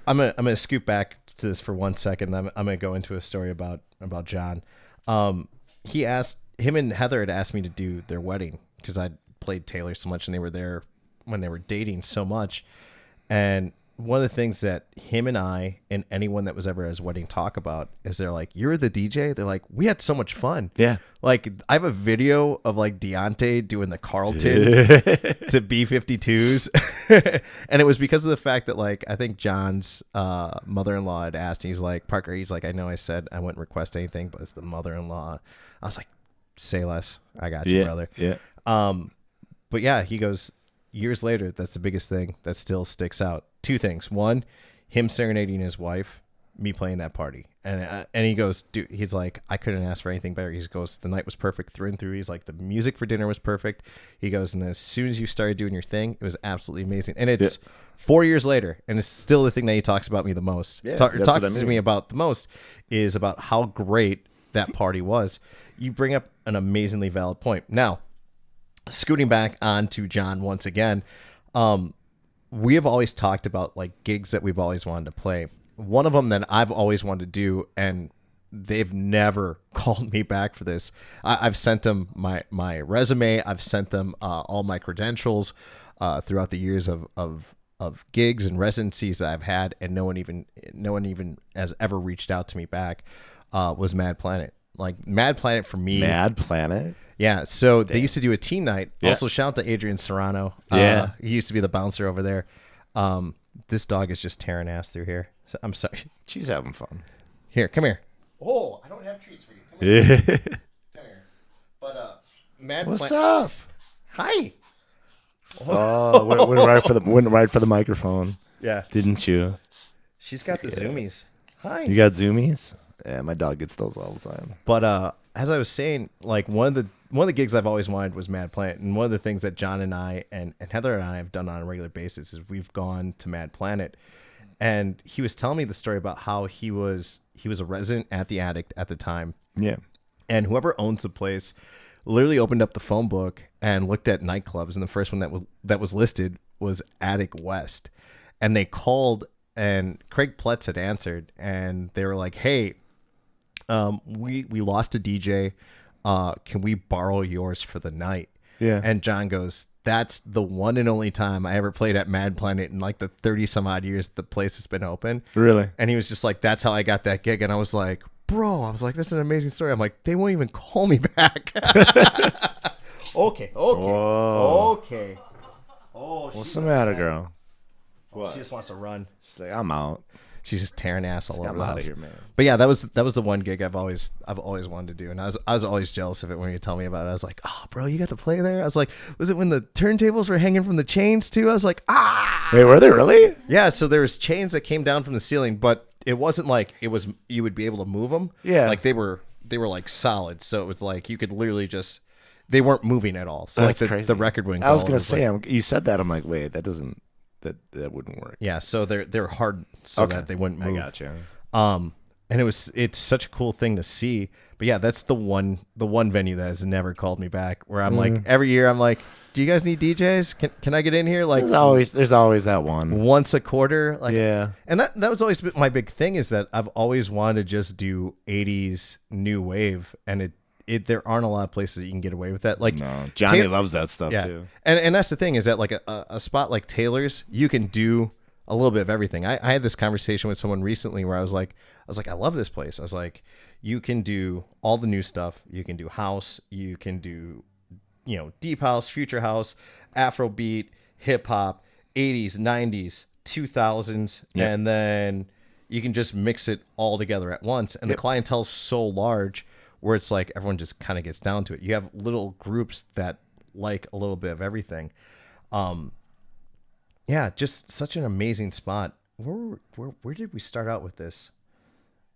I'm gonna scoot back to this for 1 second. I'm gonna go into a story about John. He asked him and Heather had asked me to do their wedding because I played Taylor so much and they were there when they were dating so much. And one of the things that him and I and anyone that was ever at his wedding talk about is they're like, you're the DJ? They're like, we had so much fun. Yeah. Like, I have a video of like Deontay doing the Carlton to B-52s. And it was because of the fact that like, I think John's mother-in-law had asked, and he's like, Parker, he's like, I know I said I wouldn't request anything, but it's the mother-in-law. I was like, say less. I got you, brother. Yeah. But yeah, he goes, years later, that's the biggest thing that still sticks out. Two things. One, him serenading his wife, me playing that party. And he goes, dude, he's like, I couldn't ask for anything better. He goes, the night was perfect through and through. He's like, the music for dinner was perfect. He goes, and as soon as you started doing your thing, it was absolutely amazing. And it's 4 years later, and it's still the thing that he talks about me the most. Yeah, talks to me about the most is about how great that party was. You bring up an amazingly valid point. Now, scooting back onto John once again, we have always talked about like gigs that we've always wanted to play. One of them that I've always wanted to do, and they've never called me back for this. I've sent them my resume. I've sent them all my credentials throughout the years of gigs and residencies that I've had, and no one even has ever reached out to me back. Was Mad Planet. Like Mad Planet for me. Mad Planet. Yeah, so they used to do a teen night. Yeah. Also, shout out to Adrian Serrano. Yeah. He used to be the bouncer over there. This dog is just tearing ass through here. So, I'm sorry. She's having fun. Here, come here. Oh, I don't have treats for you. Come here. Come here. But What's up? Hi. Oh, went right for the microphone. Yeah. Didn't you? She's got the zoomies. Hi. You got zoomies? Yeah, my dog gets those all the time. But as I was saying, like one of the gigs I've always wanted was Mad Planet, and one of the things that John and I and Heather and I have done on a regular basis is we've gone to Mad Planet, and he was telling me the story about how he was a resident at the Addict at the time. Yeah, and whoever owns the place literally opened up the phone book and looked at nightclubs, and the first one that was listed was Attic West, and they called, and Craig Pletz had answered, and they were like, hey. We lost a DJ. Can we borrow yours for the night? Yeah. And John goes, that's the one and only time I ever played at Mad Planet in like the 30 some odd years the place has been open. Really? And he was just like, that's how I got that gig. And I was like, bro, that's an amazing story. I'm like, they won't even call me back. Okay. Whoa. Okay. Oh, what's the matter, girl? What? She just wants to run. She's like, I'm out. She's just tearing ass all over the house. I'm out of here, man. But yeah, that was the one gig I've always wanted to do, and I was always jealous of it when you tell me about it. I was like, oh, bro, you got to play there. I was like, was it when the turntables were hanging from the chains too? I was like, ah. Wait, were they really? Yeah. So there was chains that came down from the ceiling, but it wasn't like it was. You would be able to move them. Yeah. Like they were like solid, so it was like you could literally just. They weren't moving at all. So that's like crazy. The record wouldn't. I was gonna say, you said that. I'm like, wait, that doesn't. That wouldn't work. Yeah, so they're hard so that they wouldn't move. I gotcha. And it's such a cool thing to see. But yeah, that's the one venue that has never called me back. Where I'm like every year I'm like, do you guys need DJs? Can I get in here? Like there's always that one once a quarter. Like yeah, and that was always my big thing is that I've always wanted to just do 80s new wave, and there aren't a lot of places that you can get away with that. Like no, Johnny loves that stuff too. And that's the thing is that like a spot like Taylor's, you can do a little bit of everything. I had this conversation with someone recently where I was like, I love this place. I was like, you can do all the new stuff. You can do house. You can do, deep house, future house, Afrobeat, hip hop, 80s, 90s, 2000s, and then you can just mix it all together at once. And the clientele's so large where it's like everyone just kind of gets down to it. You have little groups that like a little bit of everything. Yeah, just such an amazing spot. Where did we start out with this?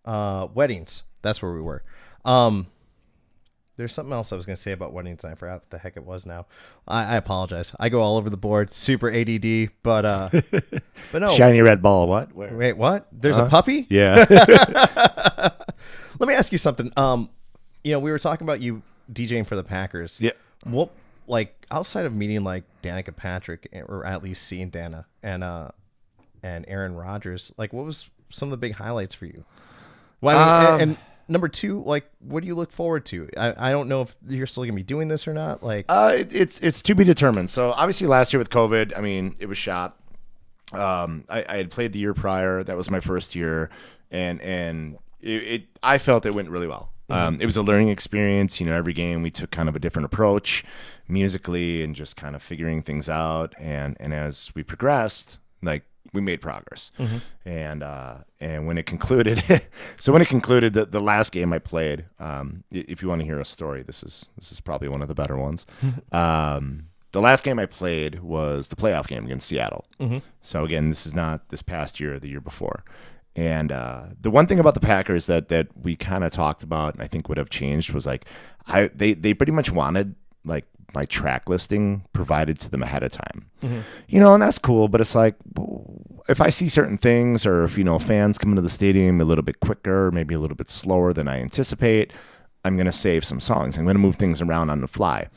Weddings. That's where we were. There's something else I was going to say about weddings, and I forgot what the heck it was now. I apologize. I go all over the board. Super ADD, but no. Shiny red ball. What? Where? Wait, what? There's a puppy? Yeah. Let me ask you something. We were talking about you DJing for the Packers. Yeah. What, like, outside of meeting like Danica Patrick, or at least seeing Dana and Aaron Rodgers, like, what was some of the big highlights for you? Well, I mean, number two, like, what do you look forward to? I don't know if you're still gonna be doing this or not. Like, it's to be determined. So obviously last year with COVID, I mean, it was shot. I had played the year prior. That was my first year, and I felt it went really well. It was a learning experience. Every game we took kind of a different approach musically and just kind of figuring things out. And as we progressed, like, we made progress. And when it concluded, the last game I played, if you want to hear a story, this is probably one of the better ones. The last game I played was the playoff game against Seattle. So again, this is not this past year or the year before. And the one thing about the Packers that we kind of talked about, and I think would have changed, was like they pretty much wanted like my track listing provided to them ahead of time. And that's cool, but it's like, if I see certain things, or if fans come into the stadium a little bit quicker, maybe a little bit slower than I anticipate, I'm going to save some songs. I'm going to move things around on the fly.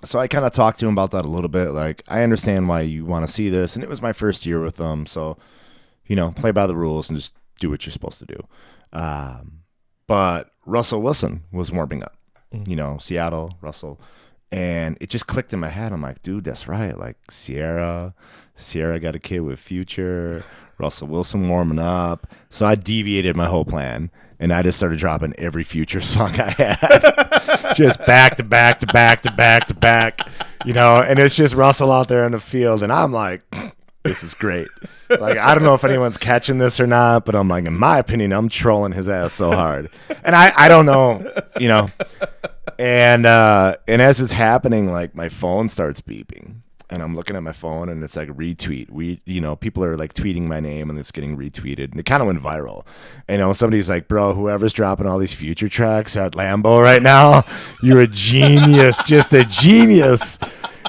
So I kind of talked to him about that a little bit. Like, I understand why you want to see this, and it was my first year with them, so play by the rules and just do what you're supposed to do. But Russell Wilson was warming up. Seattle, Russell. And it just clicked in my head. I'm like, dude, that's right. Like, Sierra got a kid with Future, Russell Wilson warming up. So I deviated my whole plan, and I just started dropping every Future song I had. Just back to back to back to back to back, and it's just Russell out there in the field. And I'm like, this is great. Like, I don't know if anyone's catching this or not, but I'm like, in my opinion, I'm trolling his ass so hard. And I don't know, And as it's happening, like, my phone starts beeping, and I'm looking at my phone, and it's like retweet. People are like tweeting my name, and it's getting retweeted, and it kind of went viral. Somebody's like, bro, whoever's dropping all these Future tracks at Lambeau right now, you're a genius, just a genius.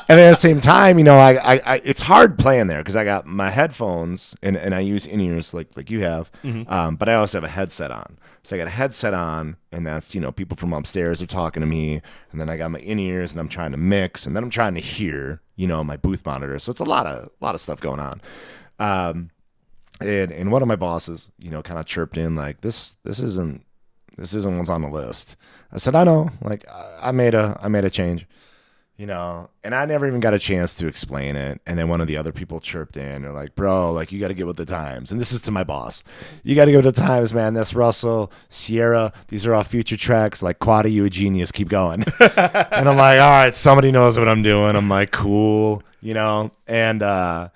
And at the same time, I it's hard playing there because I got my headphones and I use in-ears like you have, but I also have a headset on. So I got a headset on, and that's, people from upstairs are talking to me, and then I got my in-ears, and I'm trying to mix, and then I'm trying to hear, my booth monitor. So it's a lot of stuff going on. And one of my bosses, kind of chirped in like, this isn't what's on the list. I said, I know, like, I made a change. And I never even got a chance to explain it. And then one of the other people chirped in. They're like, bro, like, you got to get with the times. And this is to my boss. You got to go with the times, man. That's Russell, Sierra. These are all Future tracks. Like, Quadi, you a genius. Keep going. And I'm like, all right, somebody knows what I'm doing. I'm like, cool, And I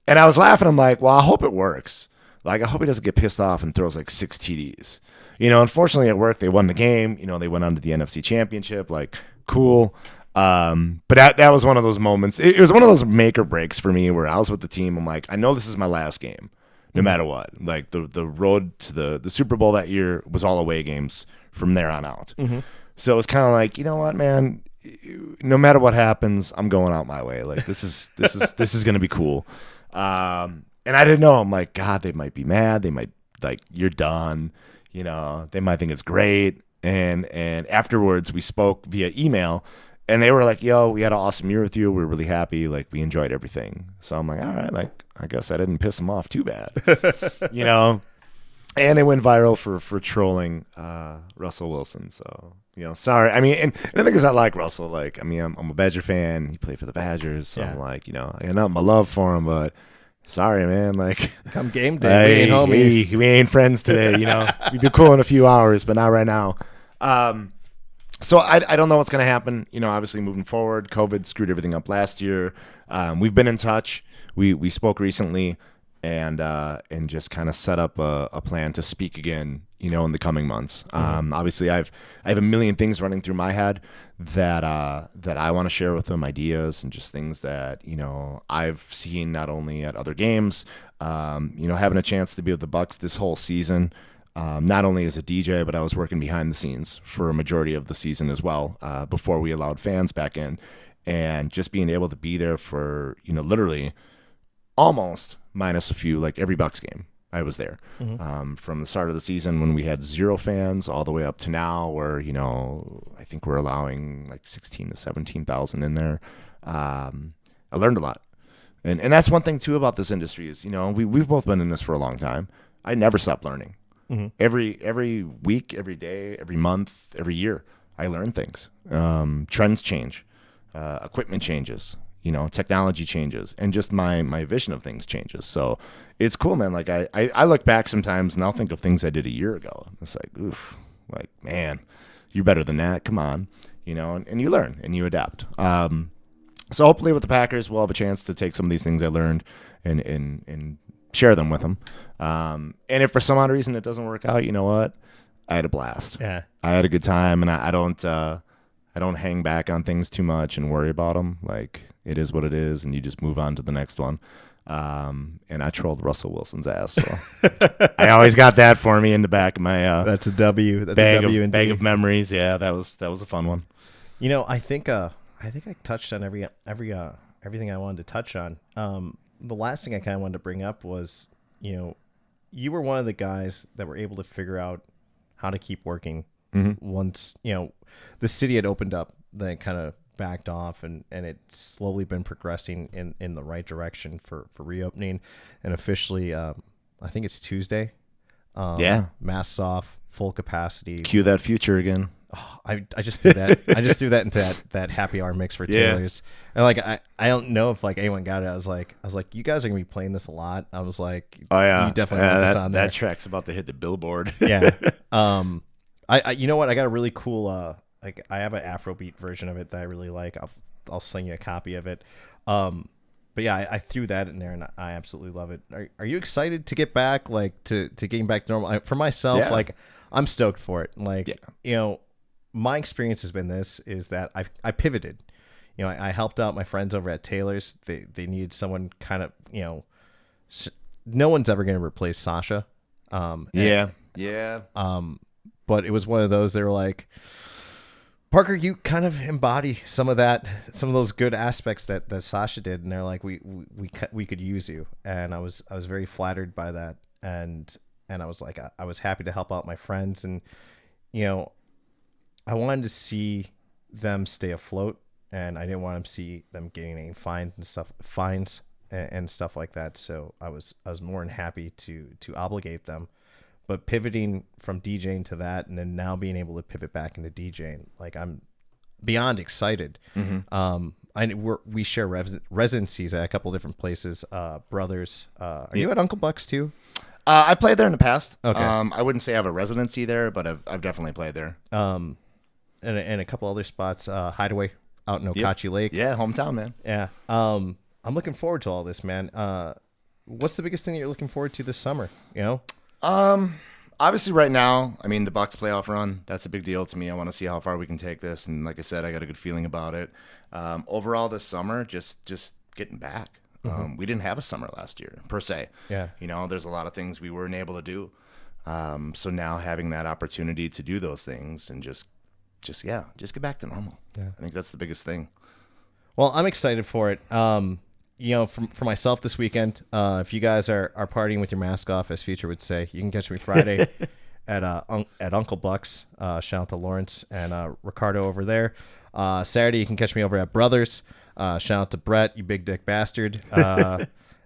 was laughing. I'm like, well, I hope it works. Like, I hope he doesn't get pissed off and throws like 6 TDs. Unfortunately at work, they won the game. They went on to the NFC Championship. Like, cool. But that was one of those moments. It was one of those make or breaks for me where I was with the team. I'm like, I know this is my last game, no matter what. Like, the road to the Super Bowl that year was all away games from there on out. So it was kind of like, you know what, man, no matter what happens, I'm going out my way. Like, this is going to be cool. And I didn't know. I'm like, God, they might be mad. They might, like, you're done. They might think it's great. And afterwards we spoke via email. And they were like, yo, we had an awesome year with you. We were really happy. Like, we enjoyed everything. So I'm like, all right, like, I guess I didn't piss them off too bad. And it went viral for trolling Russell Wilson. So, sorry. I mean, and the thing is, I like Russell. Like, I mean, I'm a Badger fan. He played for the Badgers. So I'm like, I got nothing but love for him. But sorry, man. Like, come game day, we ain't homies. We ain't friends today. We'd be cool in a few hours, but not right now. So I don't know what's going to happen, obviously moving forward. COVID screwed everything up last year. We've been in touch. We spoke recently and just kind of set up a plan to speak again, in the coming months. Obviously I have a million things running through my head that I want to share with them, ideas and just things that, I've seen not only at other games, having a chance to be with the Bucks this whole season. Not only as a DJ, but I was working behind the scenes for a majority of the season as well, before we allowed fans back in. And just being able to be there for, literally almost minus a few, like every Bucks game, I was there. From the start of the season when we had 0 fans all the way up to now where, I think we're allowing like 16 to 17,000 in there. I learned a lot. And that's one thing, too, about this industry is, we've both been in this for a long time. I never stopped learning. Every week, every day, every month, every year, I learn things. Trends change, equipment changes, technology changes, and just my vision of things changes. So it's cool, man. Like I look back sometimes and I'll think of things I did a year ago. It's like, oof, like, man, you're better than that. Come on, and you learn and you adapt. So hopefully with the Packers, we'll have a chance to take some of these things I learned and share them with them. And if for some odd reason it doesn't work out, you know what? I had a blast. Yeah. I had a good time, and I don't hang back on things too much and worry about them. Like, it is what it is, and you just move on to the next one. And I trolled Russell Wilson's ass. So I always got that for me in the back of my that's a W. That's bag a W bag of memories. Yeah, that was a fun one. I think I touched on everything I wanted to touch on. The last thing I kind of wanted to bring up was, you were one of the guys that were able to figure out how to keep working once, the city had opened up, then it kind of backed off, and it's slowly been progressing in the right direction for reopening. And officially, I think it's Tuesday. Masks off, full capacity. Cue that future again. Oh, I just threw that. I just threw that into that happy hour mix for Taylor's. And I don't know if anyone got it. I was like, you guys are gonna be playing this a lot. I was like, oh yeah, you definitely want this on there. That track's about to hit the billboard. Yeah. I you know what? I got a really cool I have an Afrobeat version of it that I really like. I'll send you a copy of it. But yeah, I threw that in there and I absolutely love it. Are you excited to get back to getting back to normal? For myself, I'm stoked for it. My experience has been is that I pivoted. I helped out my friends over at Taylor's. They needed someone kind of, no one's ever going to replace Sasha. But it was one of those, they were like, Parker, you kind of embody some of those good aspects that Sasha did. And they're like, we could use you. And I was very flattered by that. And I was like, I was happy to help out my friends. And, I wanted to see them stay afloat, and I didn't want to see them getting any fines and stuff like that. So I was more than happy to obligate them. But pivoting from DJing to that, and then now being able to pivot back into DJing, I'm beyond excited. We share residencies at a couple different places. Brothers, are you at Uncle Bucks too? I've played there in the past. Okay. I wouldn't say I have a residency there, but I've definitely played there. And a couple other spots, Hideaway out in Okachi Lake. Yeah, hometown, man. Yeah. I'm looking forward to all this, man. What's the biggest thing that you're looking forward to this summer? Obviously right now, the Bucks playoff run, that's a big deal to me. I want to see how far we can take this. And like I said, I got a good feeling about it. Overall this summer, just getting back. We didn't have a summer last year per se. Yeah. There's a lot of things we weren't able to do. So now having that opportunity to do those things and just get back to normal. Yeah. I think that's the biggest thing. Well, I'm excited for it. For myself this weekend, if you guys are partying with your mask off, as Future would say, you can catch me Friday at Uncle Bucks. Shout out to Lawrence and Ricardo over there. Saturday, you can catch me over at Brothers. Shout out to Brett, you big dick bastard.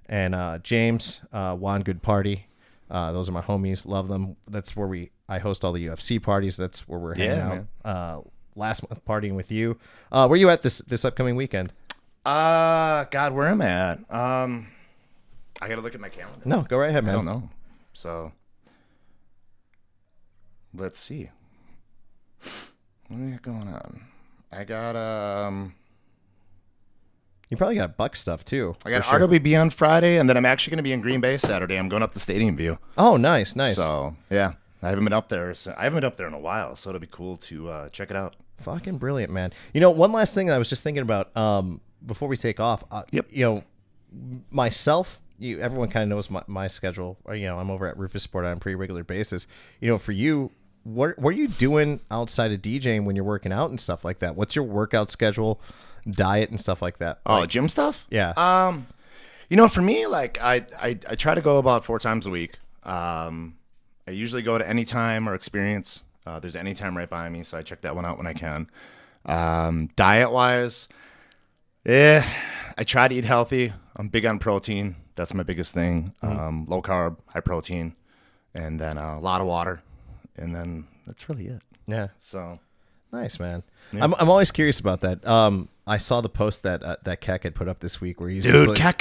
And James, Juan Good Party. Those are my homies. Love them. That's where I host all the UFC parties. That's where we're hanging out. Last month partying with you. Where are you at this upcoming weekend? God, where am I at? I got to look at my calendar. No, go right ahead, man. I don't know. So let's see. What do we got going on? I got You probably got Buck stuff too. I got RWB on Friday, and then I'm actually going to be in Green Bay Saturday. I'm going up to Stadium View. Oh, nice. So yeah, I haven't been up there. I haven't been up there in a while, so it'll be cool to check it out. Fucking brilliant, man. One last thing I was just thinking about before we take off. Myself, everyone kind of knows my schedule. I'm over at Rufus Sport on a pretty regular basis. For you, what are you doing outside of DJing when you're working out and stuff like that? What's your workout schedule, diet, and stuff like that? Oh, gym stuff? Yeah. For me, I try to go about 4 times a week. I usually go to Anytime or Experience. There's Anytime right by me, so I check that one out when I can. Diet-wise, I try to eat healthy. I'm big on protein. That's my biggest thing. Low carb, high protein. and then a lot of water, and then that's really it. Yeah. So nice, man. Yeah. I'm always curious about that. I saw the post that Keck had put up this week where he's just dude, like, Keck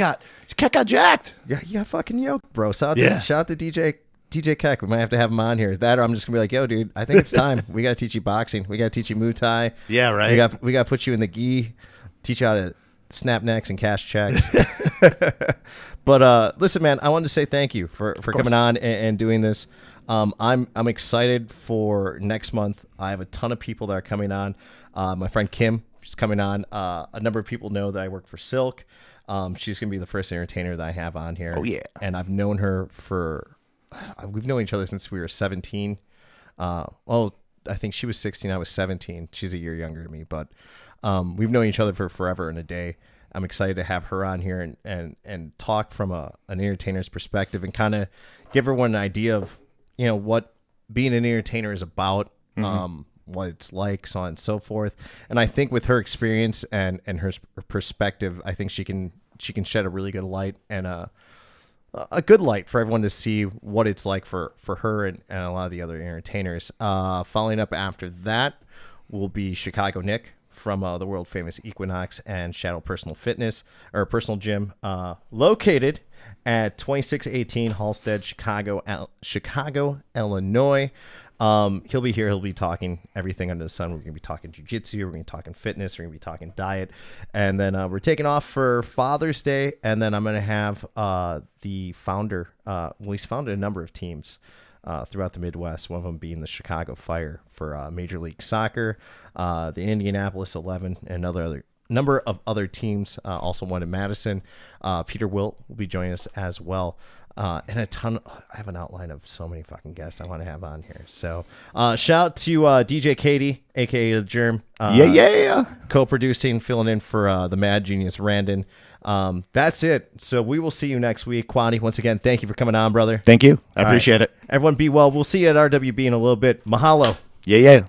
got jacked. yeah, fucking yoked, bro. Shout out to DJ Keck. We might have to have him on here. That, or I'm just gonna be like, yo, dude, I think it's time. We gotta teach you boxing. We gotta teach you Muay Thai. Yeah, right. We gotta put you in the gi, teach you how to snap necks and cash checks. But listen, man, I wanted to say thank you for coming on and doing this. I'm excited for next month. I have a ton of people that are coming on. My friend Kim, she's coming on. A number of people know that I work for Silk. She's gonna be the first entertainer that I have on here. Oh yeah. And I've known her we've known each other since we were 17. Well, I think she was 16. I was 17. She's a year younger than me, but we've known each other for forever and a day. I'm excited to have her on here and talk from an entertainer's perspective and kind of give everyone an idea of, what being an entertainer is about, what it's like, so on and so forth. And I think with her experience and her perspective, I think she can shed a really good light and a good light for everyone to see what it's like for her and a lot of the other entertainers. Following up after that will be Chicago Nick from the world famous Equinox and Shadow Personal Fitness or Personal Gym, located at 2618 Halstead, Chicago, Illinois. He'll be here. He'll be talking everything under the sun. We're going to be talking jiu-jitsu. We're going to be talking fitness. We're going to be talking diet. And then we're taking off for Father's Day. And then I'm going to have the founder. He's founded a number of teams throughout the Midwest, one of them being the Chicago Fire for Major League Soccer, the Indianapolis 11, and another number of other teams, also one in Madison. Peter Wilt will be joining us as well. And a ton. I have an outline of so many fucking guests I want to have on here. So shout out to DJ Katie, aka the Germ. Co-producing, filling in for the Mad Genius Randon. That's it. So we will see you next week. Quadi, once again, thank you for coming on, brother. Thank you. I appreciate it. Everyone be well. We'll see you at RWB in a little bit. Mahalo. Yeah.